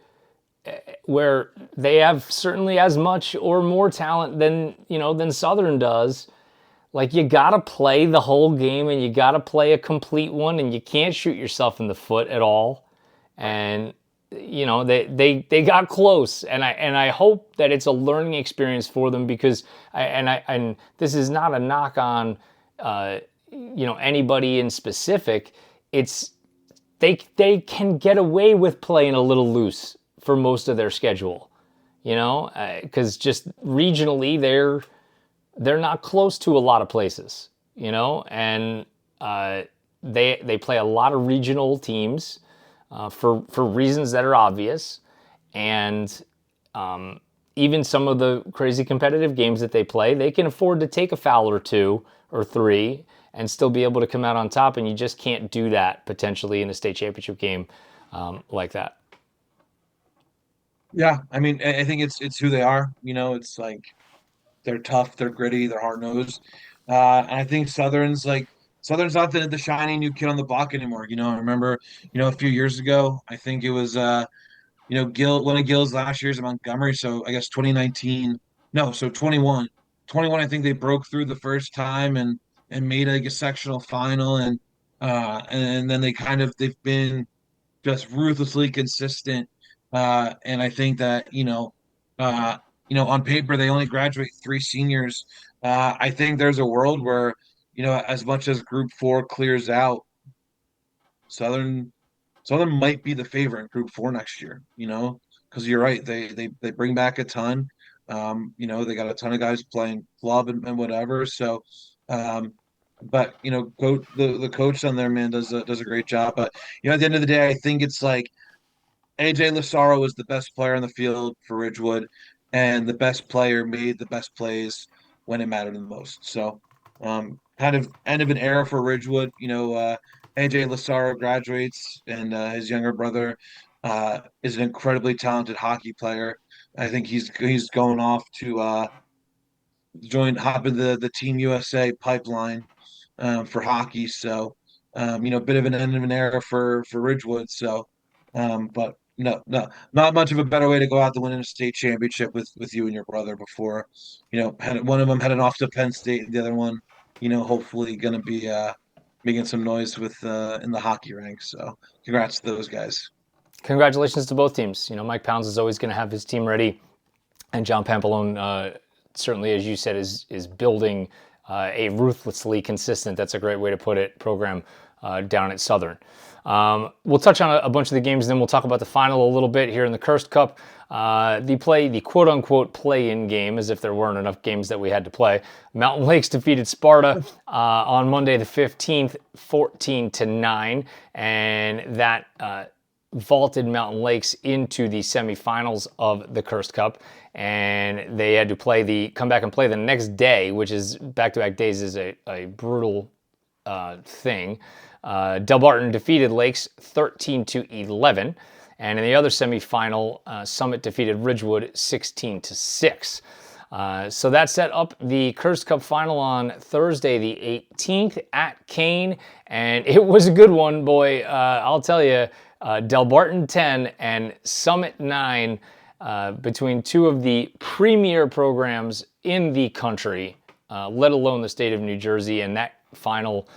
Speaker 1: where they have certainly as much or more talent than Southern does, like, you got to play the whole game and you got to play a complete one, and you can't shoot yourself in the foot at all. And, they got close, and I hope that it's a learning experience for them, because and this is not a knock on anybody in specific. It's they can get away with playing a little loose for most of their schedule, because just regionally they're not close to a lot of places, and they play a lot of regional teams. For reasons that are obvious, and even some of the crazy competitive games that they play, they can afford to take a foul or 2 or 3 and still be able to come out on top, and you just can't do that potentially in a state championship game like that.
Speaker 2: Yeah, I mean, I think it's who they are. It's like they're tough, they're gritty, they're hard-nosed. And I think Southern's not the shiny new kid on the block anymore. I remember, a few years ago, I think it was, one of Gil's last years in Montgomery. So I guess 2019, no, so 21, I think they broke through the first time and made like a sectional final. And then they've been just ruthlessly consistent. And I think that, on paper, they only graduate 3 seniors. I think there's a world where, as much as Group 4 clears out, Southern might be the favorite in Group 4 next year. Because you're right, they bring back a ton. They got a ton of guys playing club and whatever. So, but the coach on there, man, does a great job. But at the end of the day, I think it's like AJ Lasaro was the best player on the field for Ridgewood, and the best player made the best plays when it mattered the most. So, kind of end of an era for Ridgewood. AJ Lasaro graduates, and his younger brother is an incredibly talented hockey player. I think he's going off to hop into the Team USA pipeline for hockey. So, bit of an end of an era for Ridgewood. So, but no, not much of a better way to go out to win a state championship with you and your brother before, one of them heading off to Penn State, and the other one, hopefully going to be making some noise with in the hockey ranks. So congrats to those guys.
Speaker 1: Congratulations to both teams. Mike Pounds is always going to have his team ready, and John Pampalone certainly, as you said, is building a ruthlessly consistent, that's a great way to put it, program down at Southern. We'll touch on a bunch of the games, then we'll talk about the final a little bit here in the Kirst Cup. The quote-unquote play-in game, as if there weren't enough games that we had to play. Mountain Lakes defeated Sparta on Monday the 15th, 14-9, and that vaulted Mountain Lakes into the semifinals of the Kirst Cup, and they had to come back and play the next day, which is back-to-back days is a brutal thing. Delbarton defeated Lakes 13-11, and in the other semifinal, Summit defeated Ridgewood 16-6. So that set up the Kirst Cup final on Thursday the 18th at Kean, and it was a good one, boy. I'll tell you, Delbarton 10 and Summit 9, between two of the premier programs in the country, let alone the state of New Jersey, and that final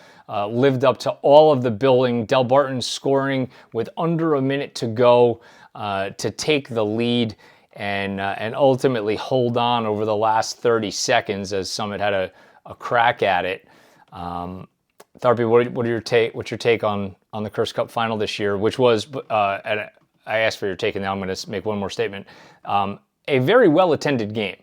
Speaker 1: lived up to all of the billing. Delbarton scoring with under a minute to go to take the lead and ultimately hold on over the last 30 seconds as Summit had a crack at it. Tharpy, what's your take on the Kirst Cup final this year, which was, and I asked for your take, and now I'm going to make one more statement. A very well-attended game.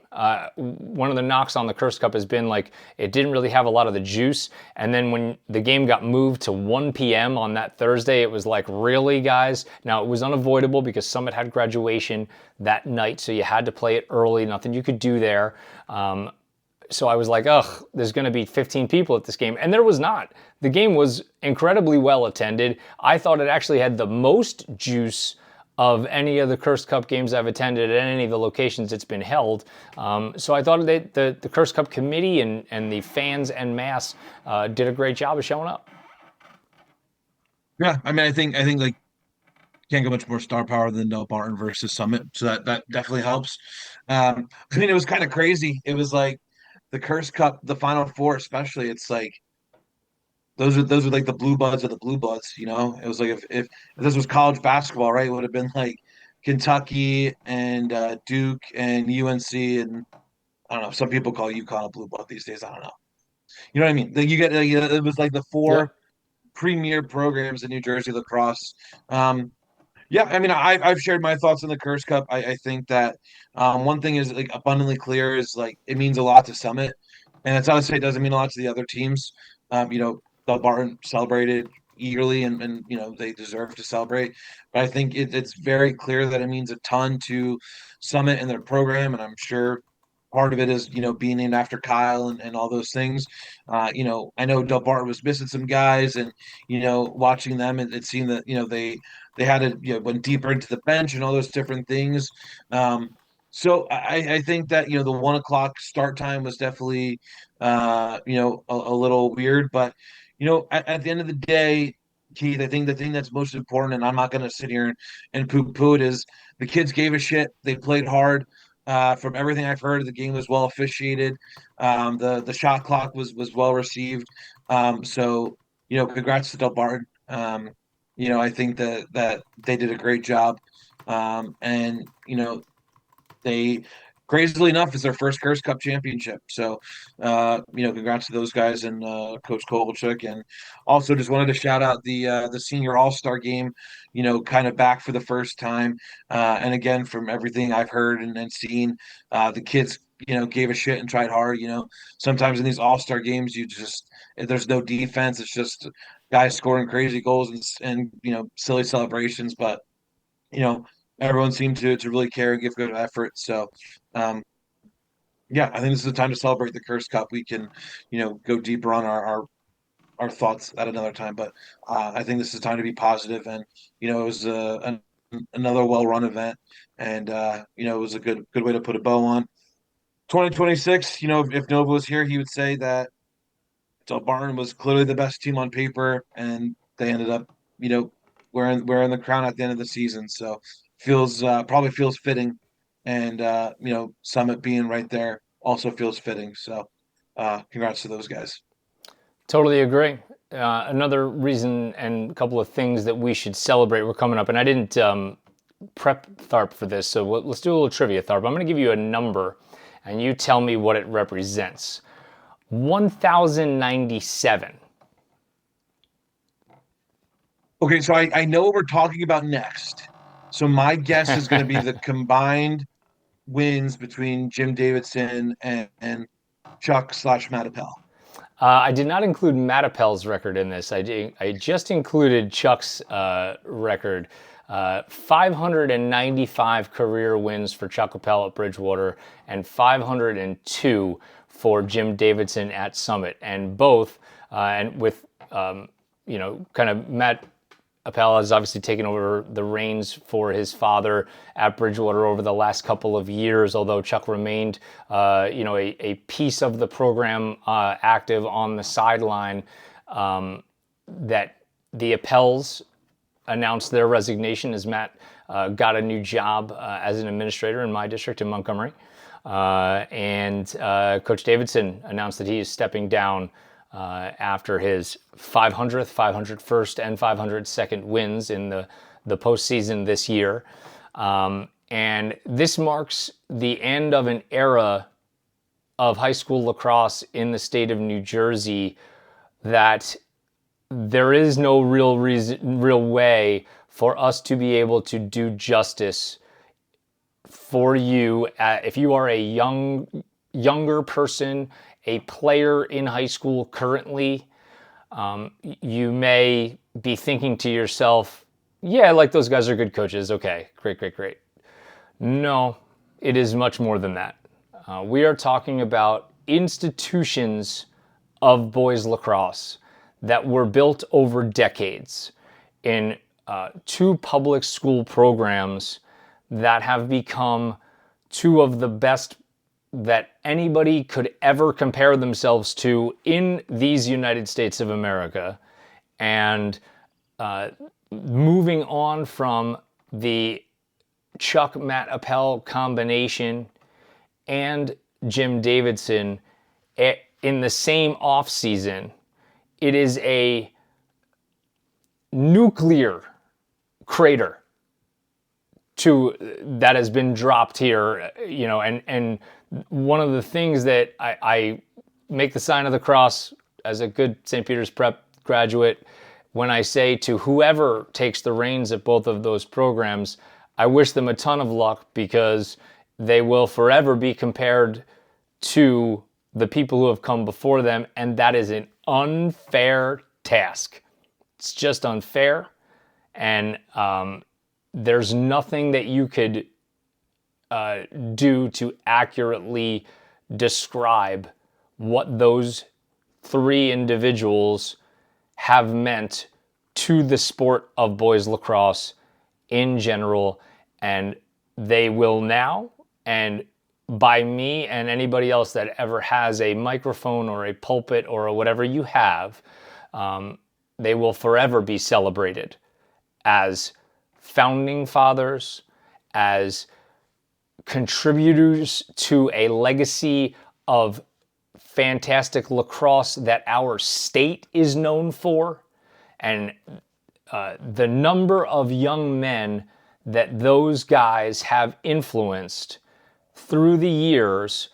Speaker 1: One of the knocks on the Kirst Cup has been like it didn't really have a lot of the juice, and then when the game got moved to 1 p.m. on that Thursday, it was like, really, guys? Now, it was unavoidable because Summit had graduation that night, so you had to play it early, nothing you could do there. So I was like, ugh, there's going to be 15 people at this game. And there was not. The game was incredibly well attended. I thought it actually had the most juice of any of the Kirst Cup games I've attended at any of the locations it's been held. So I thought that the Kirst Cup committee and the fans en masse did a great job of showing up.
Speaker 2: Yeah, I mean, I think like can't go much more star power than Delbarton versus Summit, so that definitely helps. I mean, it was kind of crazy. It was like the Kirst Cup, the Final Four, especially. It's like those are like the blue bloods of the blue bloods. You know, it was like if this was college basketball, right? It would have been like Kentucky and Duke and UNC and I don't know. Some people call UConn a blue blood these days. I don't know. You know what I mean? Like you get it was like the four premier programs in New Jersey lacrosse. Yeah, I mean, I've shared my thoughts on the Kirst Cup. I think that one thing is like abundantly clear is like it means a lot to Summit, and it's not to say it doesn't mean a lot to the other teams. You know, Delbarton celebrated eagerly, and you know they deserve to celebrate. But I think it's very clear that it means a ton to Summit and their program, and I'm sure part of it is being named after Kyle and all those things. I know Delbarton was missing some guys, and watching them, it seemed that they had to went deeper into the bench and all those different things. So I think that the 1 o'clock start time was definitely a little weird, but at the end of the day, Keith, I think the thing that's most important, and I'm not going to sit here and poo-poo it, is the kids gave a shit. They played hard. From everything I've heard, the game was well officiated. The shot clock was well received. So congrats to Delbarton. I think that they did a great job. And they, crazily enough, is their first Kirst Cup championship. So congrats to those guys and Coach Kovalchuk. And also just wanted to shout out the senior all-star game, kind of back for the first time. And again, from everything I've heard and seen, the kids gave a shit and tried hard. Sometimes in these all-star games, there's no defense. It's just guys scoring crazy goals and silly celebrations. But everyone seemed to really care and give good effort. So yeah, I think this is the time to celebrate the Kirst Cup. We can go deeper on our thoughts at another time, but I think this is time to be positive. And it was another well-run event, and it was a good way to put a bow on 2026. If Nova was here, he would say that Delbarton was clearly the best team on paper, and they ended up wearing the crown at the end of the season. So probably feels fitting, and Summit being right there also feels fitting. So congrats to those guys.
Speaker 1: Totally agree. Another reason and a couple of things that we should celebrate were coming up, and I didn't prep Tharp for this, so let's do a little trivia, Tharp. I'm going to give you a number, and you tell me what it represents. 1,097.
Speaker 2: Okay, so I know what we're talking about next. So my guess is going to be the combined wins between Jim Davidson and Chuck/Matt Appel.
Speaker 1: I did not include Matt Appel's record in this. I just included Chuck's record. 595 career wins for Chuck Appel at Bridgewater and 502 for Jim Davidson at Summit. And both, and with, kind of Matt Appel has obviously taken over the reins for his father at Bridgewater over the last couple of years, although Chuck remained, a piece of the program active on the sideline. That the Appels announced their resignation as Matt got a new job as an administrator in my district in Montgomery. And Coach Davidson announced that he is stepping down after his 500th, 501st, and 502nd wins in the postseason this year. And this marks the end of an era of high school lacrosse in the state of New Jersey that there is no real way for us to be able to do justice for you. If you are a younger person, a player in high school currently, you may be thinking to yourself, yeah, like those guys are good coaches. Okay, great. No, it is much more than that. We are talking about institutions of boys lacrosse that were built over decades in two public school programs that have become two of the best that anybody could ever compare themselves to in these United States of America. And moving on from the Chuck-Matt Appel combination and Jim Davidson in the same offseason, it is a nuclear crater that has been dropped here, and one of the things that I make the sign of the cross as a good St. Peter's Prep graduate when I say to whoever takes the reins at both of those programs, I wish them a ton of luck, because they will forever be compared to the people who have come before them, and that is an unfair task. It's just unfair, and there's nothing that you could do to accurately describe what those three individuals have meant to the sport of boys lacrosse in general. And they will now, and by me and anybody else that ever has a microphone or a pulpit or whatever you have, they will forever be celebrated as founding fathers, as contributors to a legacy of fantastic lacrosse that our state is known for. And the number of young men that those guys have influenced through the years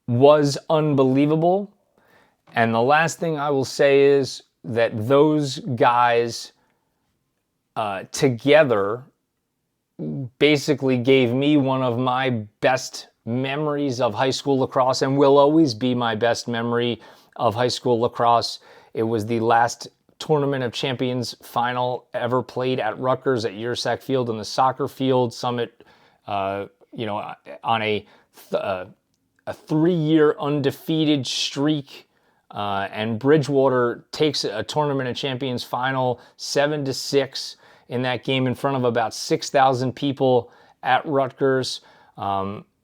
Speaker 1: was unbelievable. And the last thing I will say is that those guys together basically gave me one of my best memories of high school lacrosse, and will always be my best memory of high school lacrosse. It was the last Tournament of Champions final ever played at Rutgers at Yersack Field in the soccer field. Summit, on a 3-year undefeated streak, and Bridgewater takes a Tournament of Champions final 7-6 in that game in front of about 6,000 people at Rutgers.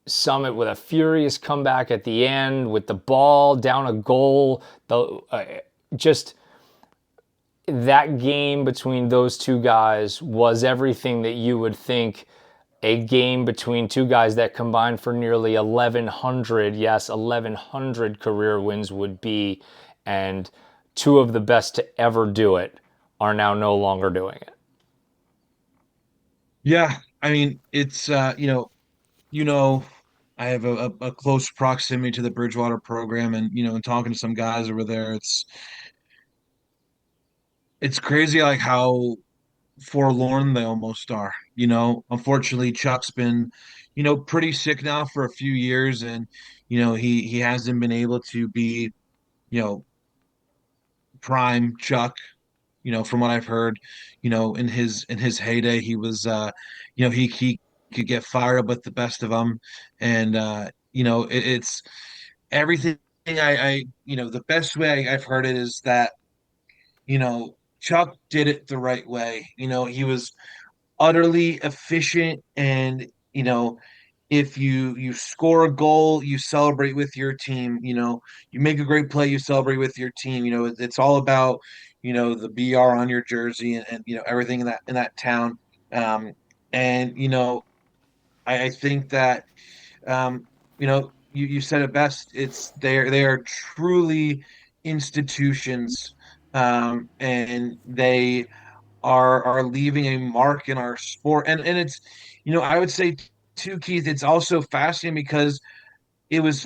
Speaker 1: Summit with a furious comeback at the end with the ball down a goal. Just that game between those two guys was everything that you would think a game between two guys that combined for nearly 1,100 career wins would be. And two of the best to ever do it are now no longer doing it.
Speaker 2: Yeah, I mean, it's I have a close proximity to the Bridgewater program, and and talking to some guys over there, it's crazy like how forlorn they almost are. Unfortunately, Chuck's been, pretty sick now for a few years, and he hasn't been able to be, you know, prime Chuck. From what I've heard, in his heyday, he was, he could get fired up with the best of them, and it's everything. The best way I've heard it is that Chuck did it the right way. He was utterly efficient, and if you score a goal, you celebrate with your team. You make a great play, you celebrate with your team. It's all about the BR on your jersey, and everything in that town. um and I think that you said it best. They are truly institutions, and they are leaving a mark in our sport. And it's, I would say too, Keith, it's also fascinating because it was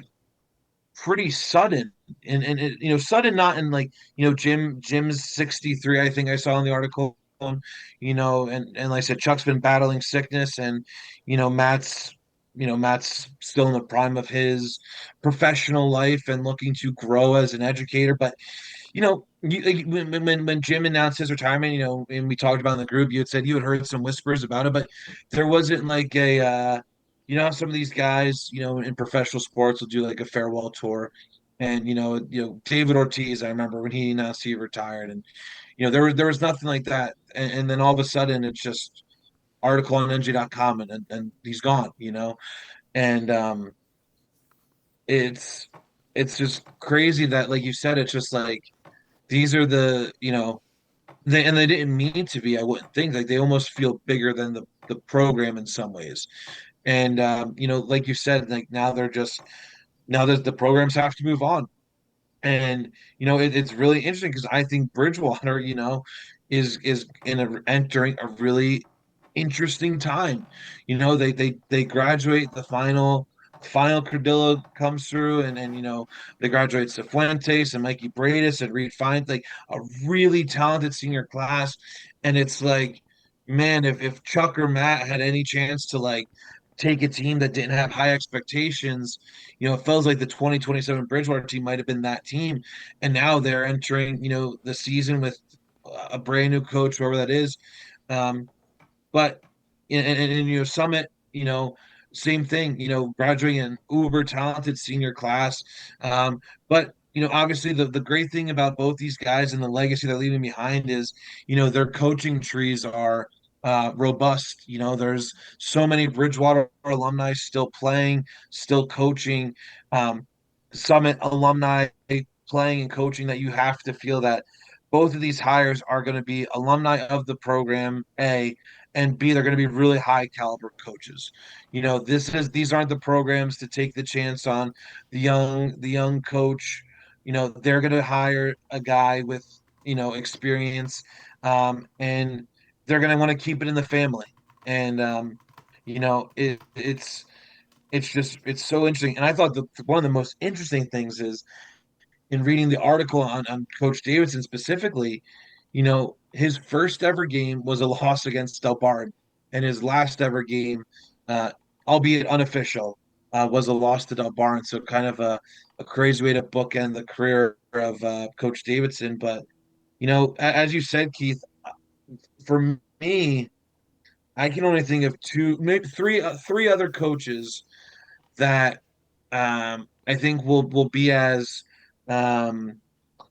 Speaker 2: pretty sudden. And sudden, not in like, Jim's 63, I think I saw in the article. And like I said, Chuck's been battling sickness, and Matt's Matt's still in the prime of his professional life and looking to grow as an educator. But like, when Jim announced his retirement, and we talked about in the group, you had said you had heard some whispers about it, but there wasn't like how some of these guys, in professional sports will do like a farewell tour. And David Ortiz, I remember when he announced he retired, and there was nothing like that. And then all of a sudden it's just article on NJ.com, and he's gone. And it's it's just crazy that, like you said, it's just like these are they didn't mean to be. I wouldn't think, like, they almost feel bigger than the program in some ways. And like you said, like now that the programs have to move on. And it's really interesting because I think Bridgewater, is entering a really interesting time. They graduate, the final Cardillo comes through, and they graduate Cifuentes and Mikey Bradis and Reed Fine, like a really talented senior class. And it's like, man, if Chuck or Matt had any chance to like take a team that didn't have high expectations, it feels like the 2027 Bridgewater team might have been that team. And now they're entering, the season with a brand new coach, whoever that is. But Summit, same thing, graduating an uber talented senior class. But obviously the great thing about both these guys and the legacy they're leaving behind is, their coaching trees are robust. There's so many Bridgewater alumni still playing, still coaching, Summit alumni playing and coaching, that you have to feel that both of these hires are going to be alumni of the program, A, and B, they're going to be really high caliber coaches. These aren't the programs to take the chance on the young coach. They're going to hire a guy with experience, and they're going to want to keep it in the family. And it's so interesting. And I thought one of the most interesting things is, in reading the article on Coach Davidson specifically, his first ever game was a loss against Delbarton, and his last ever game, uh, albeit unofficial, was a loss to Delbarton. So kind of a crazy way to bookend the career of Coach Davidson. But as you said, Keith, for me, I can only think of two, maybe three other coaches that I think will be as um,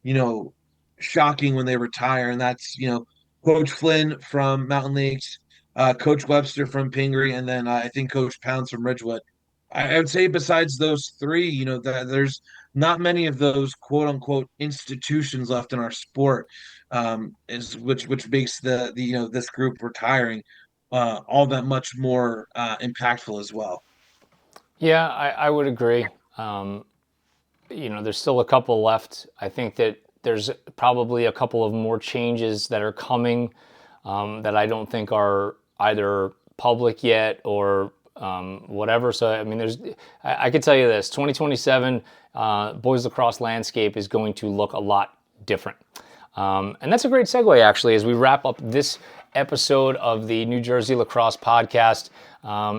Speaker 2: you know, shocking when they retire, and that's Coach Flynn from Mountain Lakes, Coach Webster from Pingree, and then I think Coach Pounds from Ridgewood. I would say besides those three, that there's not many of those quote unquote institutions left in our sport, is which makes this group retiring all that much more impactful as well.
Speaker 1: Yeah, I would agree. Um, there's still a couple left. I think that there's probably a couple of more changes that are coming, that I don't think are either public yet or whatever. So, I mean, I could tell you this, 2027 boys lacrosse landscape is going to look a lot different. And that's a great segue, actually, as we wrap up this episode of the New Jersey Lacrosse Podcast.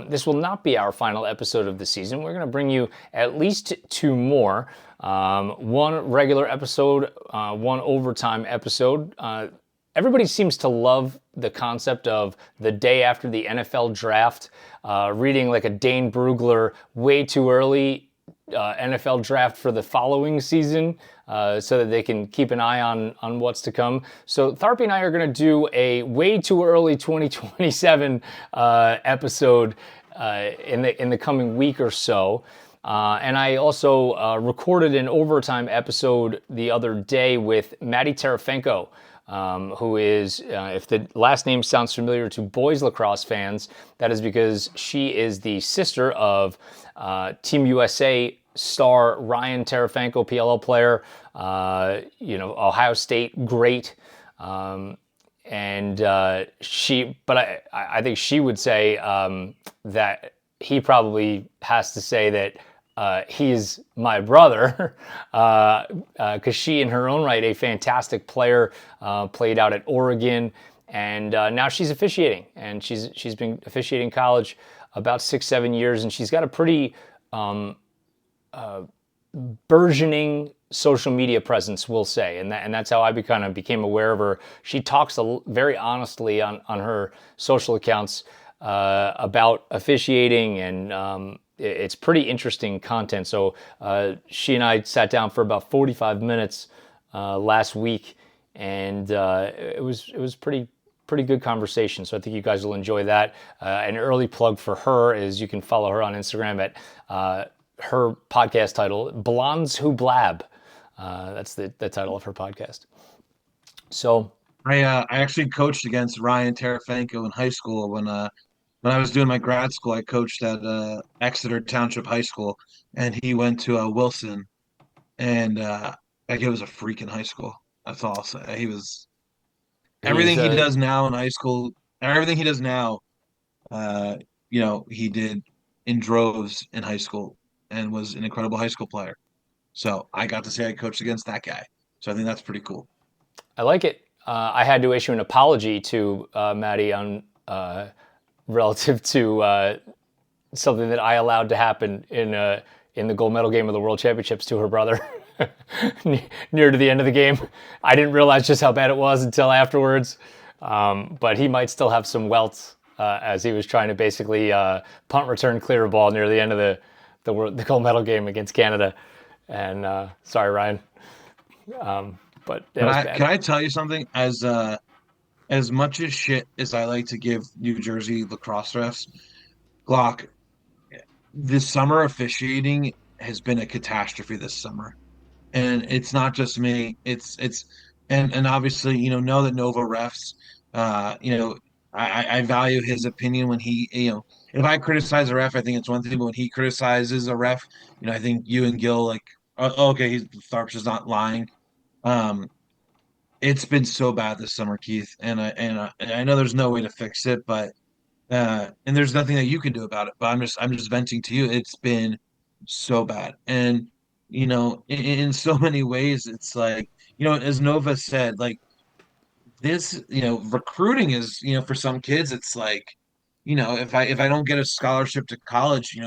Speaker 1: This will not be our final episode of the season. We're going to bring you at least 2 more. One regular episode, one overtime episode. Everybody seems to love the concept of the day after the NFL draft, reading like a Dane Brugler way too early NFL draft for the following season, so that they can keep an eye on what's to come. So Tharpy and I are going to do a way too early 2027 episode in the coming week or so. And I also recorded an overtime episode the other day with Maddie Terefenko, who is, if the last name sounds familiar to boys lacrosse fans, that is because she is the sister of Team USA star Ryan Terefenko, PLL player, Ohio State great. But I think she would say that he probably has to say that he's my brother, because she in her own right, a fantastic player, played out at Oregon, and now she's officiating, and she's been officiating college about 6-7 years, and she's got a pretty burgeoning social media presence, we'll say, and that's how I became aware of her. She talks very honestly on her social accounts about officiating, and it's pretty interesting content. So she and I sat down for about 45 minutes last week, and it was pretty good conversation. So I think you guys will enjoy that. An early plug for her is you can follow her on Instagram at her podcast title, Blondes Who Blab. That's the title of her podcast. So
Speaker 2: I actually coached against Ryan Terefenko in high school when I was doing my grad school. I coached at Exeter Township High School, and he went to Wilson, and it was a freaking high school. That's all I'll say. He was everything he does now in high school. Everything he does now, he did in droves in high school, and was an incredible high school player. So I got to say I coached against that guy. So I think that's pretty cool.
Speaker 1: I like it. I had to issue an apology to Maddie on relative to something that I allowed to happen in the gold medal game of the World Championships to her brother near to the end of the game. I didn't realize just how bad it was until afterwards, but he might still have some welts as he was trying to basically punt, return, clear a ball near the end of the gold medal game against Canada. And sorry, Ryan. But
Speaker 2: can I tell you something? As much as shit as I like to give New Jersey lacrosse refs, Glock, this summer officiating has been a catastrophe this summer, and it's not just me. And obviously know that Nova refs. I value his opinion when he if I criticize a ref, I think it's one thing, but when he criticizes a ref, I think you and Gil okay, Tharp's just not lying. It's been so bad this summer, Keith, and I know there's no way to fix it, but and there's nothing that you can do about it. But I'm just venting to you. It's been so bad, and in so many ways, it's like as Nova said, like this, recruiting is for some kids, it's like if I don't get a scholarship to college,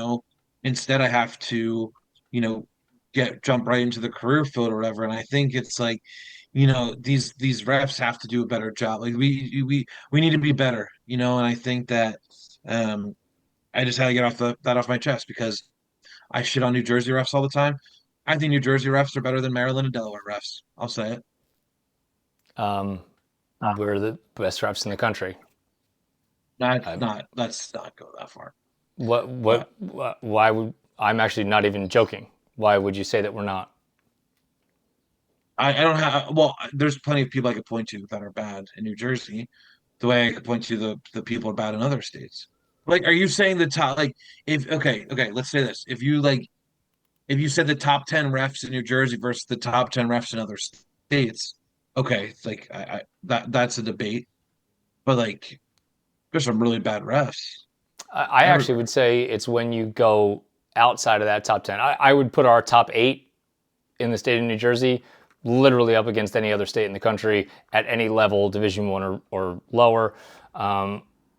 Speaker 2: instead I have to jump right into the career field or whatever. And I think it's like these refs have to do a better job. Like we need to be better, and I think that I just had to get that off my chest because I shit on New Jersey refs all the time. I think New Jersey refs are better than Maryland and Delaware refs. I'll say it.
Speaker 1: We're the best refs in the country.
Speaker 2: Let's not go that far.
Speaker 1: Why would I'm actually not even joking. Why would you say that we're not?
Speaker 2: I don't have. Well, there's plenty of people I could point to that are bad in New Jersey. The way I could point to the people are bad in other states. Like, are you saying the top? Like, if okay, let's say this. If you said the top 10 refs in New Jersey versus the top 10 refs in other states, okay, it's like that's a debate. But like, there's some really bad refs.
Speaker 1: I actually would say it's when you go outside of that top 10. I would put our top 8 in the state of New Jersey literally up against any other state in the country at any level, Division I or lower.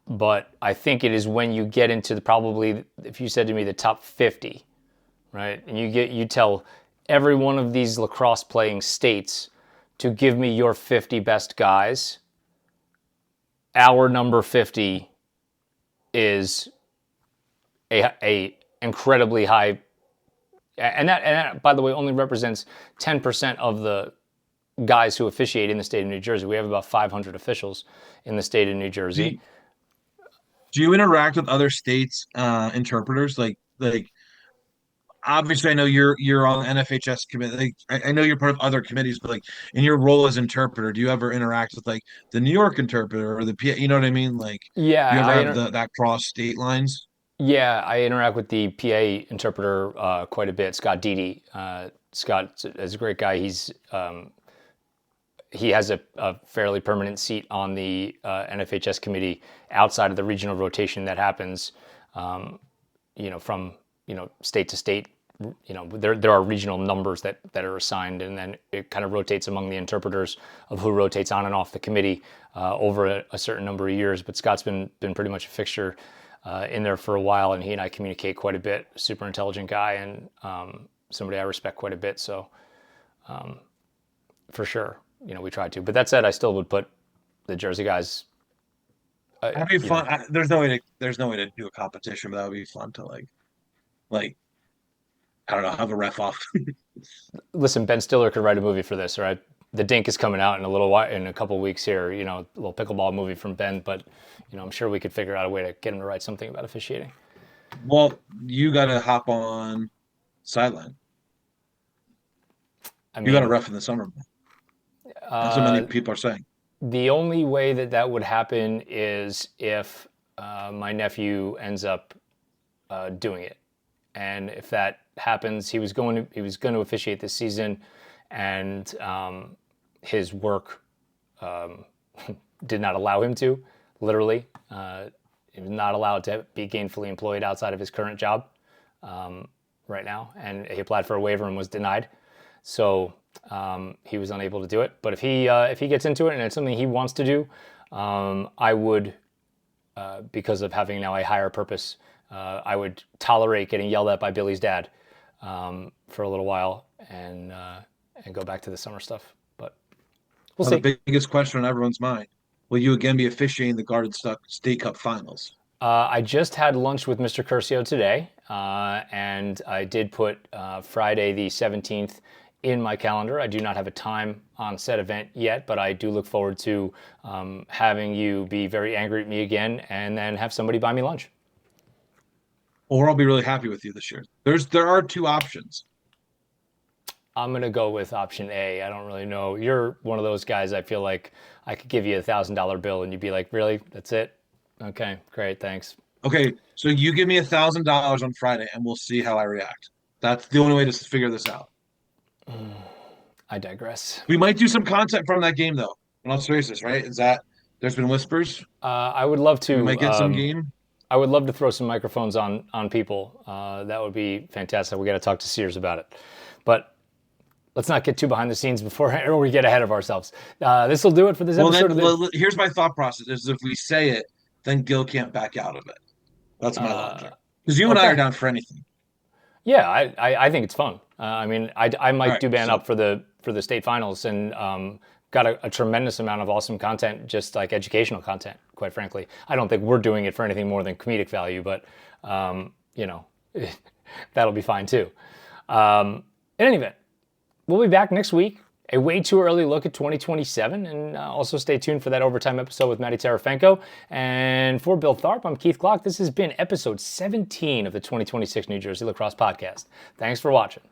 Speaker 1: But I think it is when you get into probably, if you said to me, the top 50, right? And you tell every one of these lacrosse playing states to give me your 50 best guys. Our number 50 is a incredibly high, and that, by the way, only represents 10% of the guys who officiate in the state of New Jersey. We have about 500 officials in the state of New Jersey.
Speaker 2: Do you interact with other states' interpreters? Like obviously, I know you're on the NFHS committee. Like, I know you're part of other committees, but like in your role as interpreter, do you ever interact with like the New York interpreter or the PA? You know what I mean? Like,
Speaker 1: Yeah,
Speaker 2: do you ever have that cross state lines?
Speaker 1: Yeah, I interact with the PA interpreter quite a bit. Scott Deedy. Scott is a great guy. He has a fairly permanent seat on the NFHS committee outside of the regional rotation that happens, from state to state. There are regional numbers that are assigned, and then it kind of rotates among the interpreters of who rotates on and off the committee over a certain number of years. But Scott's been pretty much a fixture in there for a while, and he and I communicate quite a bit. Super intelligent guy, and somebody I respect quite a bit. So for sure, we try to. But that said, I still would put the Jersey guys.
Speaker 2: That'd be fun. There's no way to do a competition, but that would be fun to like I don't know, have a ref off.
Speaker 1: Listen, Ben Stiller could write a movie for this, right? The Dink is coming out in a couple weeks here. A little pickleball movie from Ben, but I'm sure we could figure out a way to get him to write something about officiating.
Speaker 2: Well, you got to hop on sideline. You got a ref in the summer. That's what many people are saying.
Speaker 1: The only way that would happen is if my nephew ends up doing it, and if that happens, he was going to officiate this season, and his work did not allow him to. Literally, he was not allowed to be gainfully employed outside of his current job right now, and he applied for a waiver and was denied. So he was unable to do it. But if he gets into it and it's something he wants to do, I would, because of having now a higher purpose, I would tolerate getting yelled at by Billy's dad for a little while and go back to the summer stuff. But we'll see.
Speaker 2: The biggest question on everyone's mind: will you again be officiating the Garden State Cup finals?
Speaker 1: I just had lunch with Mr. Curcio today, and I did put Friday the 17th in my calendar. I do not have a time on said event yet, but I do look forward to having you be very angry at me again and then have somebody buy me lunch.
Speaker 2: Or I'll be really happy with you this year. There are two options.
Speaker 1: I'm going to go with option A. I don't really know. You're one of those guys I feel like I could give you $1,000 bill and you'd be like, really? That's it? Okay, great, thanks.
Speaker 2: Okay, so you give me $1,000 on Friday and we'll see how I react. That's the only way to figure this out.
Speaker 1: I digress.
Speaker 2: We might do some content from that game though. In all seriousness, right? There's been whispers?
Speaker 1: I would love to.
Speaker 2: We might get some game.
Speaker 1: I would love to throw some microphones on people. That would be fantastic. We got to talk to Sears about it. But let's not get too behind the scenes before we get ahead of ourselves. This will do it for this episode.
Speaker 2: Here's my thought process: is if we say it, then Gil can't back out of it. That's my logic. Because you and I are down for anything.
Speaker 1: Yeah, I think it's fun. I might do ban up for the state finals and got a tremendous amount of awesome content, just like educational content, quite frankly. I don't think we're doing it for anything more than comedic value, but that'll be fine too. In any event, we'll be back next week. A way too early look at 2027, and also stay tuned for that overtime episode with Matty Tarafenko. And for Bill Tharp, I'm Keith Glock. This has been episode 17 of the 2026 New Jersey Lacrosse Podcast. Thanks for watching.